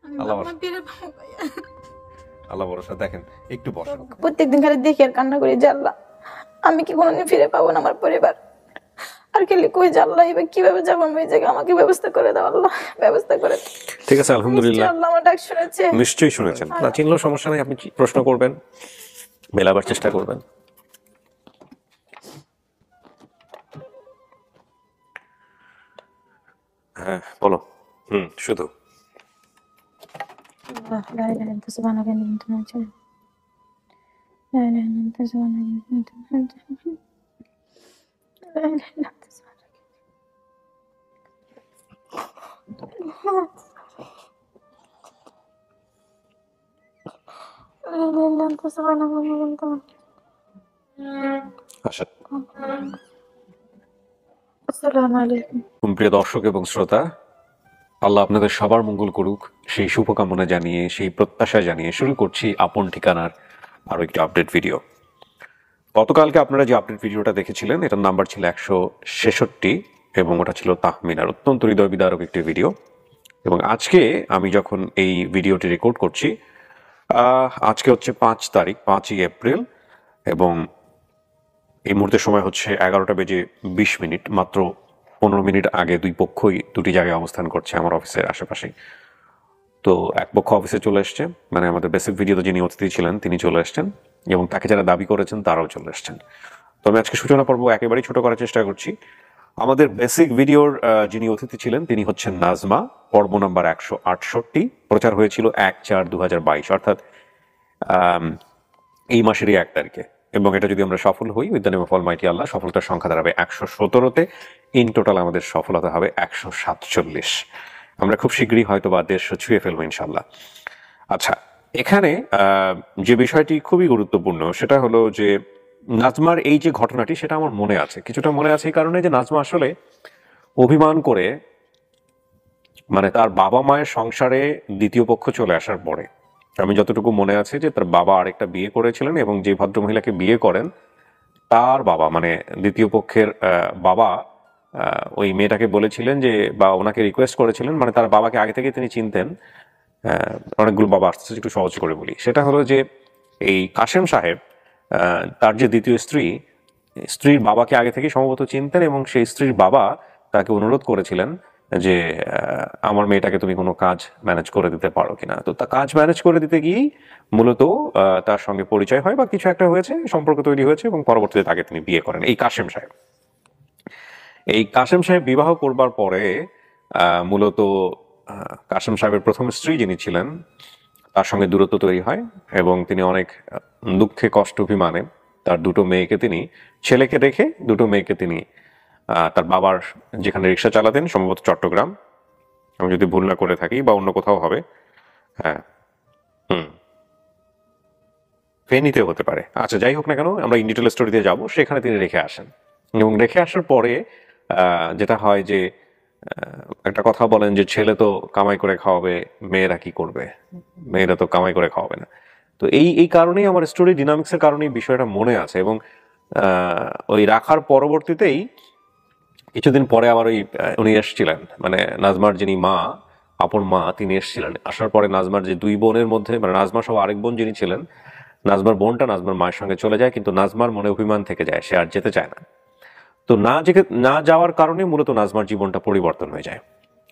আল্লাহ আল্লাহ ভরসা। দেখেন একটু বসেন। প্রত্যেকদিন খালি দেখি আর কান্না করি, জানলা আমি কি কোনোদিন ফিরে পাবো না আমার পরিবার? আর খেলে কই জানলা এবার কিভাবে যাবো আমি ওই জায়গায়? আমাকে ব্যবস্থা করে দাও আল্লাহ, ব্যবস্থা করে। ঠিক আছে, আলহামদুলিল্লাহ আল্লাহ আমার ডাক শুনেছে। নিশ্চয়ই শুনেছেন। না চিনলেও সমস্যা নেই, আপনি প্রশ্ন করবেন, মেলাবার চেষ্টা করবেন। হ্যাঁ বলো। শুধু আচ্ছা। প্রিয় দর্শক এবং শ্রোতা, আল্লাহ আপনাদের সবার মঙ্গল করুক সেই শুভকামনা জানিয়ে, সেই প্রত্যাশা জানিয়ে শুরু করছি আপন ঠিকানার আরো একটি আপডেট ভিডিও। গতকালকে আপনারা যে আপডেট ভিডিওটা দেখেছিলেন এটার নাম্বার ছিল 166 এবং ওটা ছিল তাহমিনার অত্যন্ত হৃদয় বিদারক একটি ভিডিও। এবং আজকে আমি যখন এই ভিডিওটি রেকর্ড করছি, আজকে হচ্ছে 5 তারিখ, 5ই এপ্রিল, এবং এই মুহূর্তে সময় হচ্ছে 11টা বেজে 20 মিনিট। মাত্র 15 মিনিট আগে দুই পক্ষই দুটি জায়গায় অবস্থান করছে আমার অফিসের আশেপাশে। তো এক পক্ষ অফিসে চলে এসছে, মানে আমাদের বেসিক ভিডিওতে যিনি অতিথি ছিলেন তিনি চলে এসছেন, এবং তাকে যারা দাবি করেছেন তারাও চলে এসছেন। তো আমি আজকে সূচনা পর্ব একেবারেই ছোট করার চেষ্টা করছি। আমাদের বেসিক ভিডিওর যিনি অতিথি ছিলেন তিনি হচ্ছেন নাজমা। পর্ব নাম্বার 168 প্রচার হয়েছিল 1/4/2022, অর্থাৎ এই মাসেরই 1 তারিখে। এবং এটা যদি আমরা সফল হই with the name of almighty Allah, সফলতার সংখ্যা দাঁড়াবে 117-তে। ইন টোটাল আমাদের সফলতা হবে 147। আমরা খুব শীঘ্রই হয়তো বা 150 ছুঁয়ে ফেলবো ইনশাল্লাহ। আচ্ছা, এখানে যে বিষয়টি খুবই গুরুত্বপূর্ণ সেটা হলো যে নাজমার এই যে ঘটনাটি সেটা আমার মনে আছে, কিছুটা মনে আছে এই কারণে যে নাজমা আসলে অভিমান করে, মানে তার বাবা মায়ের সংসারে দ্বিতীয় পক্ষ চলে আসার পরে, আমি যতটুকু মনে আছে যে তার বাবা আরেকটা বিয়ে করেছিলেন এবং যে ভদ্রমহিলাকে বিয়ে করেন তার বাবা, মানে দ্বিতীয় পক্ষের বাবা, ওই মেয়েটাকে বলেছিলেন যে, বা ওনাকে রিকোয়েস্ট করেছিলেন, মানে তার বাবাকে আগে থেকে তিনি চিনতেন। অনেকগুলো বাবা আসতে একটু সহজ করে বলি, সেটা হলো যে এই কাশেম সাহেব তার যে দ্বিতীয় স্ত্রীর বাবাকে আগে থেকে সম্ভবত চিনতেন, এবং সেই স্ত্রীর বাবা তাকে অনুরোধ করেছিলেন যে আমার মেয়েটাকে তুমি কোনো কাজ ম্যানেজ করে দিতে পারো কিনা। তো তা কাজ ম্যানেজ করে দিতে গিয়েই মূলত তার সঙ্গে পরিচয় হয় বা কিছু একটা হয়েছে, সম্পর্ক তৈরি হয়েছে, এবং পরবর্তীতে তাকে তিনি বিয়ে করেন। এই কাশেম সাহেব বিবাহ করবার পরে মূলত কাশেম সাহেবের প্রথম স্ত্রী যিনি ছিলেন তার সঙ্গে দূরত্ব তৈরি হয়, এবং তিনি অনেক দুঃখে কষ্ট অভিমানে তার দুটো মেয়েকে তিনি, ছেলেকে রেখে দুটো মেয়েকে তিনি তার বাবার যেখানে রিক্সা চালাতেন, সম্ভবত চট্টগ্রাম, আমি যদি ভুল না করে থাকি, বা অন্য কোথাও হবে, হ্যাঁ ফেনীতে হতে পারে। আচ্ছা যাই হোক না কেন, আমরা ইন ডিটেল স্টোরিতে যাব, সেখানে তিনি রেখে আসেন। এবং রেখে আসার পরে যেটা হয় যে একটা কথা বলেন যে ছেলে তো কামাই করে খাওয়াবে, মেয়েরা কি করবে, মেয়েরা তো কামাই করে খাওয়াবে না। তো এই কারণেই আমার স্টোরি ডিনামিক্সের কারণেই বিষয়টা মনে আছে। এবং ওই রাখার পরবর্তীতেই কিছুদিন পরে আবার ওই উনি এসেছিলেন, মানে নাজমার যিনি মা, আপন মা, তিনি এসেছিলেন। আসার পরে নাজমার যে দুই বোনের মধ্যে, মানে নাজমা সহ আরেক বোন যিনি ছিলেন, নাজমার বোনটা নাজমার মায়ের সঙ্গে চলে যায়, কিন্তু নাজমার মনে অভিমান থেকে যায়, সে আর যেতে চায় না। তো না যাওয়ার কারণে মূলত নাজমার জীবনটা পরিবর্তন হয়ে যায়,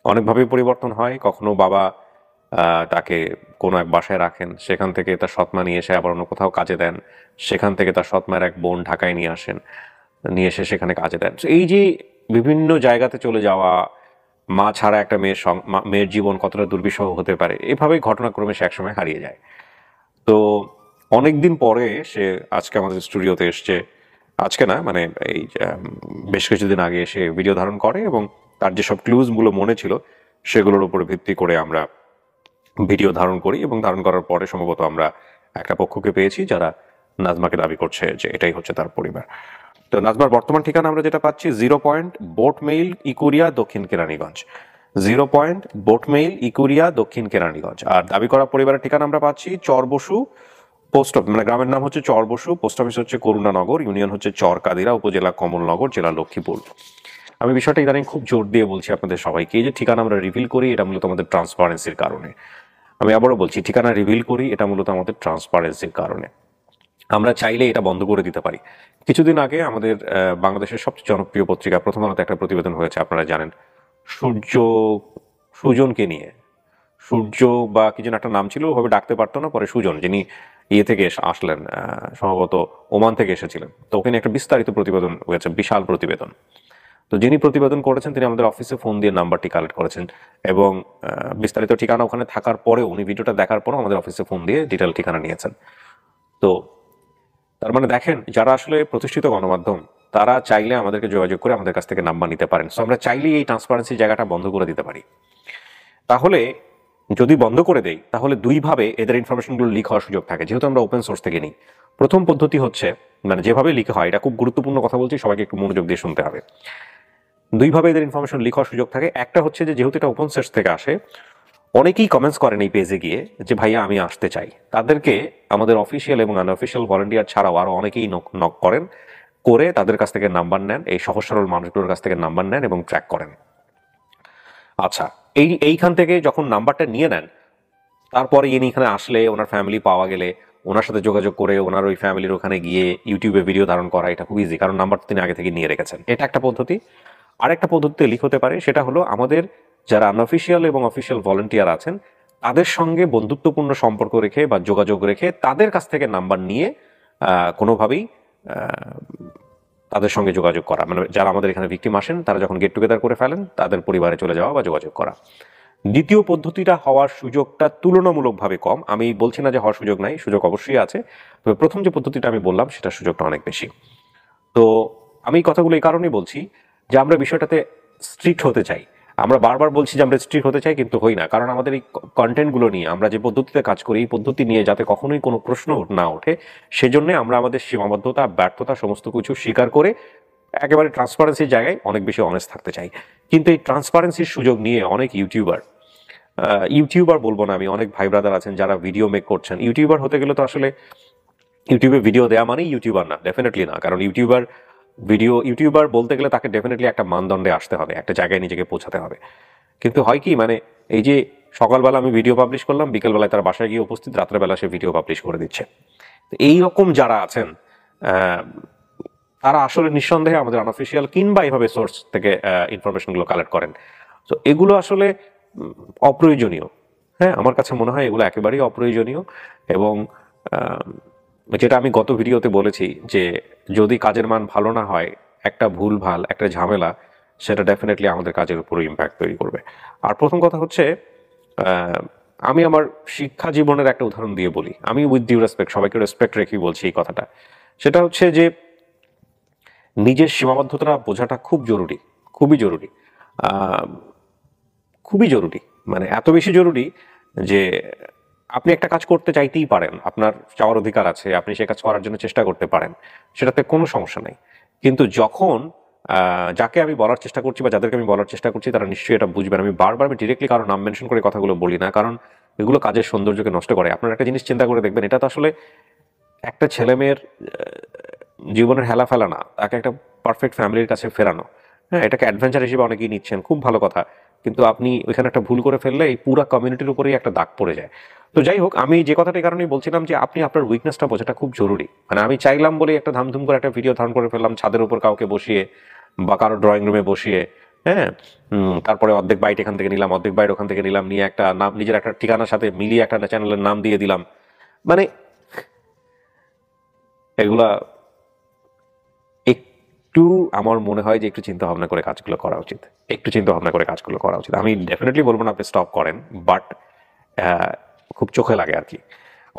অনেকভাবেই পরিবর্তন হয়। কখনো বাবা তাকে কোনো এক বাসায় রাখেন, সেখান থেকে তার সৎমা নিয়ে এসে আবার অন্য কোথাও কাজে দেন, সেখান থেকে তার সৎমার এক বোন ঢাকায় নিয়ে নিয়ে এসে সেখানে কাজে দেন। এই যে বিভিন্ন জায়গাতে চলে যাওয়া, মা ছাড়া একটা মেয়ের জীবন কতটা দুর্বিষহ হতে পারে, এভাবেই ঘটনাক্রমে সে একসময় হারিয়ে যায়। তো অনেকদিন পরে সে আজকে আমাদের স্টুডিওতে এসছে, আজকে না, মানে এই বেশ কিছুদিন আগে এসে ভিডিও ধারণ করে, এবং তার যেসব ক্লুজগুলো মনে ছিল সেগুলোর উপরে ভিত্তি করে আমরা ভিডিও ধারণ করি, এবং ধারণ করার পরে সম্ভবত আমরা একটা পক্ষকে পেয়েছি যারা নাজমাকে দাবি করছে যে এটাই হচ্ছে তার পরিবার। তো নাজমার বর্তমান ঠিকানা আমরা যেটা পাচ্ছি 0 বোটমেইল ইকুরিয়া, দক্ষিণ কেরানীগঞ্জ। 0 বোটমেইল ইকুরিয়া, দক্ষিণ কেরানীগঞ্জ। আর দাবি করা পরিবারের ঠিকানা আমরা পাচ্ছি চরবসু পোস্ট অফিস, মানে গ্রামের নাম হচ্ছে চরবসু, পোস্ট অফিস হচ্ছে করুণানগর, ইউনিয়ন হচ্ছে চরকাদিরা, উপজেলা কমলনগর, জেলা লক্ষ্মীপুর। আমি বিষয়টা ইদানিং খুব জোর দিয়ে বলছি আপনাদের সবাইকে, এই যে ঠিকানা আমরা রিভিল করি এটা মূলত আমাদের ট্রান্সপারেন্সির কারণে। আমি আবারও বলছি, ঠিকানা রিভিল করি, এটা মূলত আমাদের ট্রান্সপারেন্সির কারণে। আমরা চাইলে এটা বন্ধ করে দিতে পারি। কিছুদিন আগে আমাদের বাংলাদেশের সবচেয়ে জনপ্রিয় পত্রিকা প্রথম আলোতে একটা প্রতিবেদন হয়েছে, আপনারা জানেন, সূর্য সুজনকে নিয়ে। সূর্য বা কি যেন একটা নাম ছিল, ওভাবে ডাকতে পারতো না, পরে সুজন, যিনি ইয়ে থেকে আসলেন, সম্ভবত ওমান থেকে এসেছিলেন। তো ওখানে একটা বিস্তারিত প্রতিবেদন হয়েছে, বিশাল প্রতিবেদন। তো যিনি প্রতিবেদন করেছেন তিনি আমাদের অফিসে ফোন দিয়ে নাম্বারটি কালেক্ট করেছেন, এবং বিস্তারিত ঠিকানা ওখানে থাকার পরেও, উনি ভিডিওটা দেখার পরেও আমাদের অফিসে ফোন দিয়ে ডিটেল ঠিকানা নিয়েছেন। তো তার মানে দেখেন, যারা আসলে প্রতিষ্ঠিত গণমাধ্যম, তারা চাইলে আমাদেরকে যোগাযোগ করে আমাদের কাছ থেকে নাম্বার নিতে পারেন। সো আমরা চাইলেই এই ট্রান্সপারেন্সি জায়গাটা বন্ধ করে দিতে পারি। তাহলে যদি বন্ধ করে দেই, তাহলে দুইভাবে এদের ইনফরমেশনগুলো লিক হওয়ার সুযোগ থাকে, যেহেতু আমরা ওপেন সোর্স থেকে নিই। প্রথম পদ্ধতি হচ্ছে, মানে যেভাবে লিক হয়, এটা খুব গুরুত্বপূর্ণ কথা বলছি, সবাইকে একটু মনোযোগ দিয়ে শুনতে হবে। দুইভাবে এদের ইনফরমেশন লিক হওয়ার সুযোগ থাকে। একটা হচ্ছে যে, যেহেতু এটা ওপেন সোর্স থেকে আসে, অনেকেই কমেন্টস করেন এই পেজে গিয়ে যে ভাইয়া আমি আসতে চাই। তাদেরকে আমাদের অফিসিয়াল এবং আনঅফিসিয়াল ভলান্টিয়ার ছাড়াও আরো অনেকেই নক করেন, করে তাদের কাছ থেকে নাম্বার নেন, এই সহজ সরল মানুষগুলোর কাছ থেকে নাম্বার নেন এবং ট্র্যাক করেন। আচ্ছা, এইখান থেকে যখন নাম্বারটা নিয়ে নেন, তারপরে ইনি এখানে আসলে, ওনার ফ্যামিলি পাওয়া গেলে ওনার সাথে যোগাযোগ করে ওনার ওই ফ্যামিলির ওখানে গিয়ে ইউটিউবে ভিডিও ধারণ করা, এটা খুব ইজি, কারণ নাম্বার তিনি আগে থেকে নিয়ে রেখেছেন। এটা একটা পদ্ধতি। আরেকটা পদ্ধতিতে লিক হতে পারে, সেটা হলো আমাদের যারা আনঅফিসিয়াল এবং অফিসিয়াল ভলান্টিয়ার আছেন, তাদের সঙ্গে বন্ধুত্বপূর্ণ সম্পর্ক রেখে বা যোগাযোগ রেখে তাদের কাছ থেকে নাম্বার নিয়ে কোনোভাবেই তাদের সঙ্গে যোগাযোগ করা, মানে যারা আমাদের এখানে ভিকটিম আসেন, তারা যখন গেট টুগেদার করে ফেলেন, তাদের পরিবারে চলে যাওয়া বা যোগাযোগ করা। দ্বিতীয় পদ্ধতিটা হওয়ার সুযোগটা তুলনামূলকভাবে কম। আমি বলছি না যে হওয়ার সুযোগ নাই, সুযোগ অবশ্যই আছে, তবে প্রথম যে পদ্ধতিটা আমি বললাম সেটার সুযোগটা অনেক বেশি। তো আমি কথাগুলো এই কারণেই বলছি যে আমরা বিষয়টাতে স্ট্রিক্ট হতে চাই। আমরা বারবার বলছি যে আমরা স্ট্রিক্ট হতে চাই, কিন্তু হই না, কারণ আমাদের এই কন্টেন্টগুলো নিয়ে, আমরা যে পদ্ধতিতে কাজ করি, এই পদ্ধতি নিয়ে যাতে কখনোই কোনো প্রশ্ন না ওঠে, সেজন্য আমরা আমাদের সীমাবদ্ধতা, ব্যর্থতা সমস্ত কিছু স্বীকার করে একেবারে ট্রান্সপারেন্সির জায়গায় অনেক বেশি অনেস্ট থাকতে চাই। কিন্তু এই ট্রান্সপারেন্সির সুযোগ নিয়ে অনেক ইউটিউবার বলবো না আমি, অনেক ভাই ব্রাদার আছেন যারা ভিডিও মেক করছেন। ইউটিউবার হতে গেলে তো আসলে ইউটিউবে ভিডিও দেওয়া মানেই ইউটিউবার না, ডেফিনেটলি না। কারণ ইউটিউবার বলতে গেলে তাকে ডেফিনেটলি একটা মানদণ্ডে আসতে হবে, একটা জায়গায় নিজেকে পৌঁছাতে হবে। কিন্তু হয় কি, মানে এই যে সকালবেলা আমি ভিডিও পাবলিশ করলাম, বিকেলবেলায় তার বাসায় গিয়ে উপস্থিত, রাত্রেবেলা সে ভিডিও পাবলিশ করে দিচ্ছে। তো এইরকম যারা আছেন, তারা আসলে নিঃসন্দেহে আমাদের আনঅফিসিয়াল কিংবা এইভাবে সোর্স থেকে ইনফরমেশনগুলো কালেক্ট করেন। তো এগুলো আসলে অপ্রয়োজনীয়। হ্যাঁ, আমার কাছে মনে হয় এগুলো একেবারেই অপ্রয়োজনীয়। এবং যেটা আমি গত ভিডিওতে বলেছি, যে যদি কাজের মান ভালো না হয়, একটা ভুলভাল, একটা ঝামেলা, সেটা ডেফিনেটলি আমাদের কাজের উপরও ইম্প্যাক্ট তৈরি করবে। আর প্রথম কথা হচ্ছে, আমি আমার শিক্ষা জীবনের একটা উদাহরণ দিয়ে বলি, আমি উইথ ডিউ রেসপেক্ট, সবাইকে রেসপেক্ট রেখেই বলছি এই কথাটা। সেটা হচ্ছে যে নিজের সীমাবদ্ধতা বোঝাটা খুব জরুরি, খুবই জরুরি, খুবই জরুরি। মানে এত বেশি জরুরি যে আপনি একটা কাজ করতে চাইতেই পারেন, আপনার চাওয়ার অধিকার আছে, আপনি সে কাজ করার জন্য চেষ্টা করতে পারেন, সেটাতে কোনো সমস্যা নেই। কিন্তু যখন যাকে আমি বলার চেষ্টা করছি বা যাদেরকে আমি বলার চেষ্টা করছি, তারা নিশ্চয়ই এটা বুঝবেন। আমি বারবার ডিরেক্টলি কারো নাম মেনশন করে কথাগুলো বলি না, কারণ এগুলো কাজের সৌন্দর্যকে নষ্ট করে। আপনারা একটা জিনিস চিন্তা করে দেখবেন, এটা তো আসলে একটা ছেলে মেয়ের জীবনের হেলা ফেলা না, তাকে একটা পারফেক্ট ফ্যামিলির কাছে ফেরানো। হ্যাঁ, এটাকে অ্যাডভেঞ্চার হিসেবে অনেকেই নিচ্ছেন, খুব ভালো কথা। কিন্তু আপনি ওইখানে একটা ভুল করে ফেললে এই পুরো কমিউনিটির উপরেই একটা দাগ পড়ে যায়। তো যাই হোক, আমি যে কথাটার কারণেই বলছিলাম যে আপনি আপনার উইকনেসটা বোঝাটা খুব জরুরি। মানে আমি চাইলাম বলে একটা ধামধুম করে একটা ভিডিও ধারণ করে ফেললাম, ছাদের উপর কাউকে বসিয়ে বা কারো ড্রয়িং রুমে বসিয়ে। হ্যাঁ, তারপরে অর্ধেক বাইট এখান থেকে নিলাম, অর্ধেক বাইট ওখান থেকে নিলাম, নিয়ে একটা নাম, নিজের একটা ঠিকানার সাথে মিলিয়ে একটা চ্যানেলের নাম দিয়ে দিলাম। মানে এগুলা একটু, আমার মনে হয় যে একটু চিন্তা ভাবনা করে কাজগুলো করা উচিত, একটু চিন্তা ভাবনা করে কাজগুলো করা উচিত। আমি ডেফিনেটলি বলবো না আপনি স্টপ করেন, বাট খুব চোখে লাগে আর কি।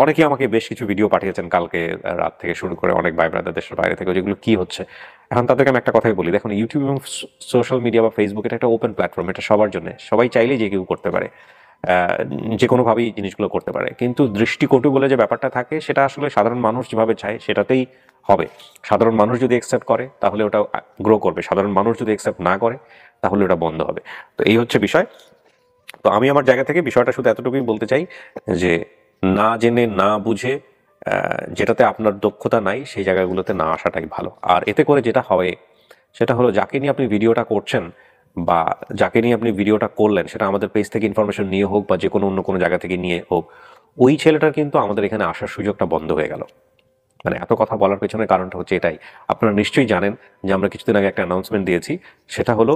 অনেকেই আমাকে বেশ কিছু ভিডিও পাঠিয়েছেন কালকে রাত থেকে শুরু করে, অনেক ভাই ব্রাদার দেশের বাইরে থেকে, যেগুলো কি হচ্ছে। এখন তাদেরকে আমি একটা কথাই বলি, দেখুন, ইউটিউব এবং সোশ্যাল মিডিয়া বা ফেসবুক, এটা একটা ওপেন প্ল্যাটফর্ম, এটা সবার জন্য, সবাই চাইলেই যে কেউ করতে পারে, যে কোনোভাবেই জিনিসগুলো করতে পারে। কিন্তু দৃষ্টিকটু বলে যে ব্যাপারটা থাকে, সেটা আসলে সাধারণ মানুষ যেভাবে চায় সেটাতেই হবে। সাধারণ মানুষ যদি অ্যাকসেপ্ট করে তাহলে ওটা গ্রো করবে, সাধারণ মানুষ যদি অ্যাকসেপ্ট না করে তাহলে ওটা বন্ধ হবে। তো এই হচ্ছে বিষয়। তো আমি আমার জায়গা থেকে বিষয়টা শুধু এতটুকুই বলতে চাই যে না জেনে না বুঝে যেটাতে আপনার দক্ষতা নাই সেই জায়গাগুলোতে না আসাটাই ভালো। আর এতে করে যেটা হবে সেটা হলো, যাকে নিয়ে আপনি ভিডিওটা করছেন বা যাকে নিয়ে আপনি ভিডিওটা করলেন সেটা আমাদের পেজ থেকে ইনফরমেশন নিয়ে হোক বা যে কোনো অন্য কোনো জায়গা থেকে নিয়ে হোক, ওই ছেলেটার কিন্তু আমাদের এখানে আসার সুযোগটা বন্ধ হয়ে গেল। মানে এত কথা বলার পেছনে কারণটা হচ্ছে এটাই। আপনারা নিশ্চয়ই জানেন যে আমরা কিছুদিন আগে একটা অ্যানাউন্সমেন্ট দিয়েছি, সেটা হলো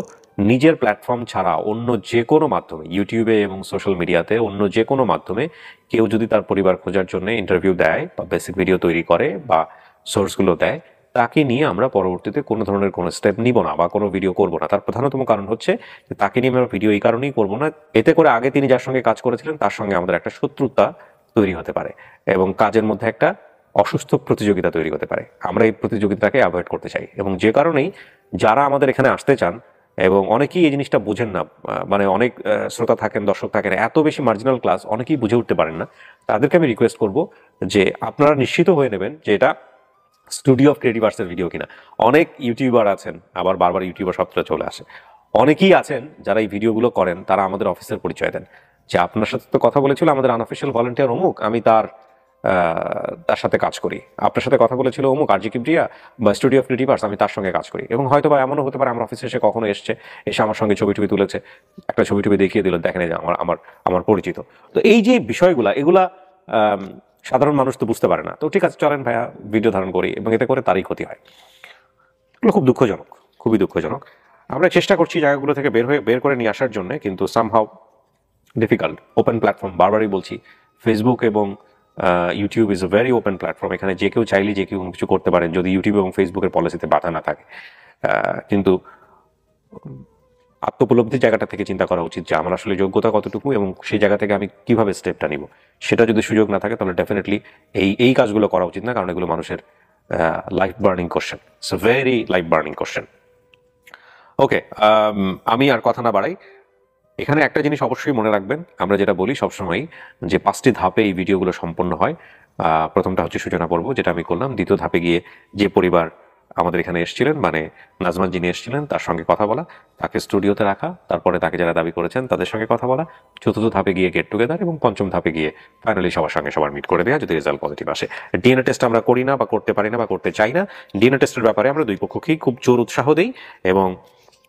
নিজের প্ল্যাটফর্ম ছাড়া অন্য যে কোনো মাধ্যমে, ইউটিউবে এবং সোশ্যাল মিডিয়াতে অন্য যে কোনো মাধ্যমে কেউ যদি তার পরিবার খোঁজার জন্য ইন্টারভিউ দেয় বা বেসিক ভিডিও তৈরি করে বা সোর্সগুলো দেয়, তাকে নিয়ে আমরা পরবর্তীতে কোনো ধরনের কোনো স্টেপ নিব না বা কোনো ভিডিও করব না। তার প্রধানতম কারণ হচ্ছে যে তাকে নিয়ে আমরা ভিডিও এই কারণেই করব না, এতে করে আগে তিনি যার সঙ্গে কাজ করেছিলেন তার সঙ্গে আমাদের একটা শত্রুতা তৈরি হতে পারে এবং কাজের মধ্যে একটা অসুস্থ প্রতিযোগিতা তৈরি হতে পারে। আমরা এই প্রতিযোগিতাকে অ্যাভয়েড করতে চাই এবং যে কারণেই যারা আমাদের এখানে আসতে চান, এবং অনেকেই এই জিনিসটা বোঝেন না, মানে অনেক শ্রোতা থাকেন, দর্শক থাকেন, এত বেশি মার্জিনাল ক্লাস অনেকেই বুঝে উঠতে পারেন না। তাদেরকে আমি রিকোয়েস্ট করব যে আপনারা নিশ্চিত হয়ে নেবেন যে এটা স্টুডিও অফ ক্রিয়েটিভ আর্টসের ভিডিও কিনা। অনেক ইউটিউবার আছেন, আবার বারবার ইউটিউবার শব্দটা চলে আসে, অনেকেই আছেন যারা এই ভিডিওগুলো করেন, তারা আমাদের অফিসের পরিচয় দেন যে আপনার সাথে তো কথা বলেছিল আমাদের আনঅফিসিয়াল ভলেন্টিয়ার অমুক, আমি তার সাথে কাজ করি। আপনার সাথে কথা বলেছিল অমুক আরজি কিবরিয়া বা স্টুডিও অফ ক্রিয়েটিভ আর্টস, আমি তার সঙ্গে কাজ করি। এবং হয়তো বা এমনও হতে পারে আমার অফিসে এসে কখনো এসে আমার সঙ্গে ছবি টবি তুলেছে, একটা ছবি টবি দেখিয়ে দিল, দেখেন এই যে আমার আমার আমার পরিচিত। তো এই যে বিষয়গুলা, এগুলা সাধারণ মানুষ তো বুঝতে পারে না। তো ঠিক আছে, চলেন ভাইয়া ভিডিও ধারণ করি, এবং এতে করে তারই ক্ষতি হয়। এগুলো খুব দুঃখজনক, খুবই দুঃখজনক। আমরা চেষ্টা করছি জায়গাগুলো থেকে বের করে নিয়ে আসার জন্য, কিন্তু সামহাউ ডিফিকাল্ট। ওপেন প্ল্যাটফর্ম, বারবারই বলছি, ফেসবুক এবং YouTube is a very open platform. এখানে যে কেউ চাইলে যে কেউ কিছু করতে পারেন, যদি ইউটিউব এবং ফেসবুকের পলিসিতে বাধা না থাকে। কিন্তু আত্মোপলব্ধির জায়গাটা থেকে চিন্তা করা উচিত যে আমার আসলে যোগ্যতা কতটুকু এবং সেই জায়গা থেকে আমি কিভাবে স্টেপটা নিব। সেটা যদি সুযোগ না থাকে তাহলে ডেফিনেটলি এই কাজগুলো করা উচিত না, কারণ এগুলো মানুষের life burning question. It's a very life burning question. Okay, আমি আর কথা না বাড়াই। এখানে একটা জিনিস অবশ্যই মনে রাখবেন, আমরা যেটা বলি সবসময়, যে 5টি ধাপে এই ভিডিওগুলো সম্পন্ন হয়। প্রথমটা হচ্ছে সূচনা পর্ব, যেটা আমি করলাম। দ্বিতীয় ধাপে গিয়ে যে পরিবার আমাদের এখানে এসেছিলেন, মানে নাজমান যিনি এসেছিলেন, তার সঙ্গে কথা বলা, তাকে স্টুডিওতে রাখা, তারপরে তাকে যারা দাবি করেছেন তাদের সঙ্গে কথা বলা। চতুর্থ ধাপে গিয়ে গেট টুগেদার, এবং পঞ্চম ধাপে গিয়ে ফাইনালি সবার সঙ্গে সবার মিট করে দেওয়া, যদি রেজাল্ট পজিটিভ আসে। ডিএনএ টেস্ট আমরা করি না বা করতে পারি না বা করতে চাই না। ডিএনএ টেস্টের ব্যাপারে আমরা দুই পক্ষকেই খুব জোর উৎসাহ দিই এবং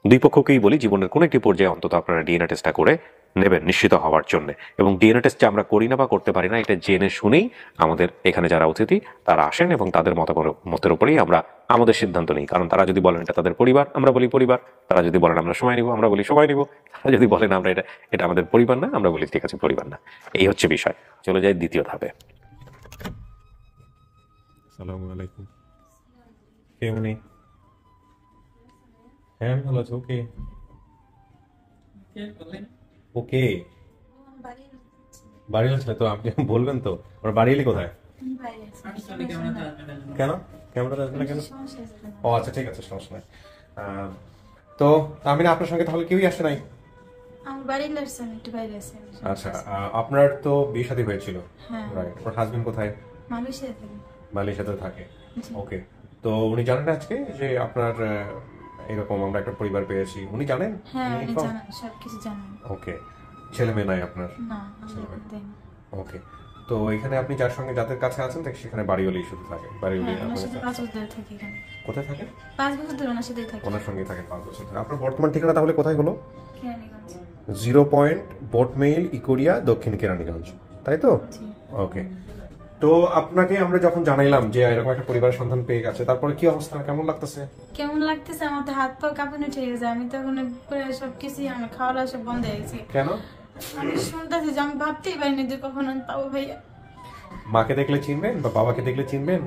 দুই পক্ষকেই বলি জীবনের কোনো একটি পর্যায়ে অন্তত আপনারা ডিএনএ টেস্টটা করে নেবেন নিশ্চিত হওয়ার জন্য। এবং ডিএনএ টেস্ট আমরা করি না বা করতে পারি না, এটা জেনে শুনেই আমাদের এখানে যারা অতিথি তারা আসেন এবং তাদের মতের উপরেই আমরা আমাদের সিদ্ধান্ত নিই। কারণ তারা যদি বলেন এটা তাদের পরিবার, আমরা বলি পরিবার। তারা যদি বলেন আমরা সময় নিব, আমরা বলি সময় নিব। তারা যদি বলেন আমরা এটা আমাদের পরিবার না, আমরা বলি ঠিক আছে পরিবার না। এই হচ্ছে বিষয়। চলে যাই দ্বিতীয় ধাপে। আসসালামু আলাইকুম। কেমনি? হ্যাঁ আমি ভালো আছি। ওকে ওকে, বাড়ি হচ্ছে তো আপনি বলবেন তো। ওর বাড়ি এলি কোথায়? কেন ক্যামেরা আসবে না কেন? ও আচ্ছা ঠিক আছে, সমস্যা নাই। তো আমি না আপনার সঙ্গে তাহলে কেউই আসে নাই? আমি বাড়ি লাগছে, আমি একটু বাইরে আছি। আচ্ছা, আপনার তো বিয়ে শাদী হয়েছিল, হ্যাঁ। রাইট? ওর হাজবেন্ড কোথায়? মালয়েশিয়াতে থাকি। মালয়েশিয়াতে থাকে। ওকে, তো উনি জানেন আজকে যে আপনার এরকম আমরা একটা পরিবার পেয়েছি? উনি জানেন? হ্যাঁ উনি জানেন, সবকিছু জানেন। ওকে, ছেলে মেয়ে নাই আপনার? না, আমি দেন। ওকে, তো এখানে আপনি যার সঙ্গে যাদের কাছে আছেন সেখানে বাড়িওয়ালি শুধু থাকে? বাড়িওয়ালি হ্যাঁ, ওনার আপনার সাথে কাছে? 5 বছর ধরে থাকি এখানে। কোথায় থাকে? 5 বছর ধরে ওনার সাথেই থাকি। ওনার সঙ্গে থাকেন 5 বছর ধরে। আপনার বর্তমান ঠিকানা তাহলে কোথায় হলো? কেরানীগঞ্জ। 0 পয়েন্ট বোটমেইল ইকোরিয়া, দক্ষিণ কেরানীগঞ্জ, তাই তো? জি। ওকে, তো আপনাকে আমরা যখন জানাইলাম যে এরকম একটা পরিবারের সন্ধান পেয়ে গেছে, তারপরে কি অবস্থা, কেমন লাগতেছে? কেমন লাগতেছে? আমার তো হাত পা কাঁপানো উঠে গেছে। আমি তখন পুরো সবকিছু, আমার খাওয়া দাওয়া সব বন্ধ হয়ে গেছে। কেন? আমি শুনতেছি যে আমি ভাবতেই পারিনি যে কখনো আমি পাবো ভাইয়া। মাকে দেখলে চিনবেন বা বাবাকে দেখলে চিনবেন?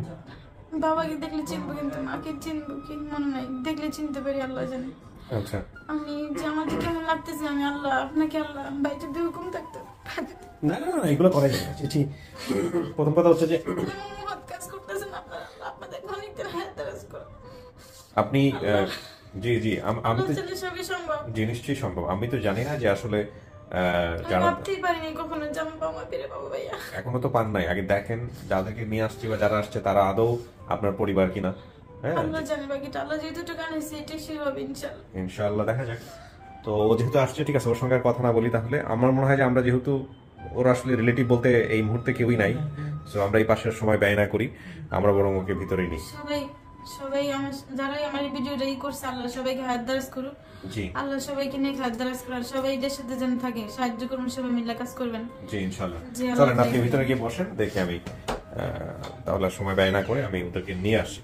বাবাকে দেখলে চিনবো, কিন্তু মাকে চিনবো কি মনে নাই। দেখলে চিনতে পারি, আল্লাহ জানে। আচ্ছা, আমি যে আমার যে কেমন লাগতেছে, আমি আল্লাহ, আপনাকে আল্লাহ, ভাই যদি হুকুম থাকতো। না না না, এগুলো করাই যায় না। চিঠি, প্রথম কথা হচ্ছে যে মহৎ কাজ করতেছেন আপনারা, আপনাদের ক্ষণিকদের হায়াত দারাজ করো। আপনি জি জি, আমি তো চলে সবই সম্ভব। জি নিশ্চয়ই সম্ভব। আমি তো জানি না যে আসলে আমি যারা ভাবতেই পারিনি কখনো যে আমি বাবা ফিরে পাবো ভাইয়া। এখনো তো পান নাই, আগে দেখেন যাদেরকে নিয়ে আসছি বা যারা আসছে তারা আদৌ আপনার পরিবার কিনা। হ্যাঁ, আল্লাহ জানে, বাকিটা আল্লাহ যেহেতু আনেছে এটাই শুরু হবে ইনশাল্লাহ। ইনশাআল্লাহ দেখা যাক। তো ও যেহেতু আসছে, ঠিক আছে, ওর সঙ্গে আর কথা না বলি তাহলে। আমার মনে হয় যে আমরা যেহেতু ওর আসলে রিলেটিভ বলতে এই মুহূর্তে কেউই নাই, তো আমরা এই পাশের সময় ব্যয় না করি, আমরা বরং ওকে ভিতরেই নিই। সবাই সবাই আমার যারাই আমার এই ভিডিওটা করছে আল্লাহ সবাইকে হাত দারাজ করুক। জি আল্লাহ সবাইকে নিয়ে হাত দারাজ করার সবাই এদের সাথে যেন থাকে, সাহায্য করবেন, সবাই মিলে কাজ করবেন। জি ইনশাআল্লাহ। জি, আল্লাহ চলেন আপনি হাফেজ। ভিতরে গিয়ে বসেন, দেখি আমি তাহলে আর সময় ব্যয় না করে আমি ওদেরকে নিয়ে আসি।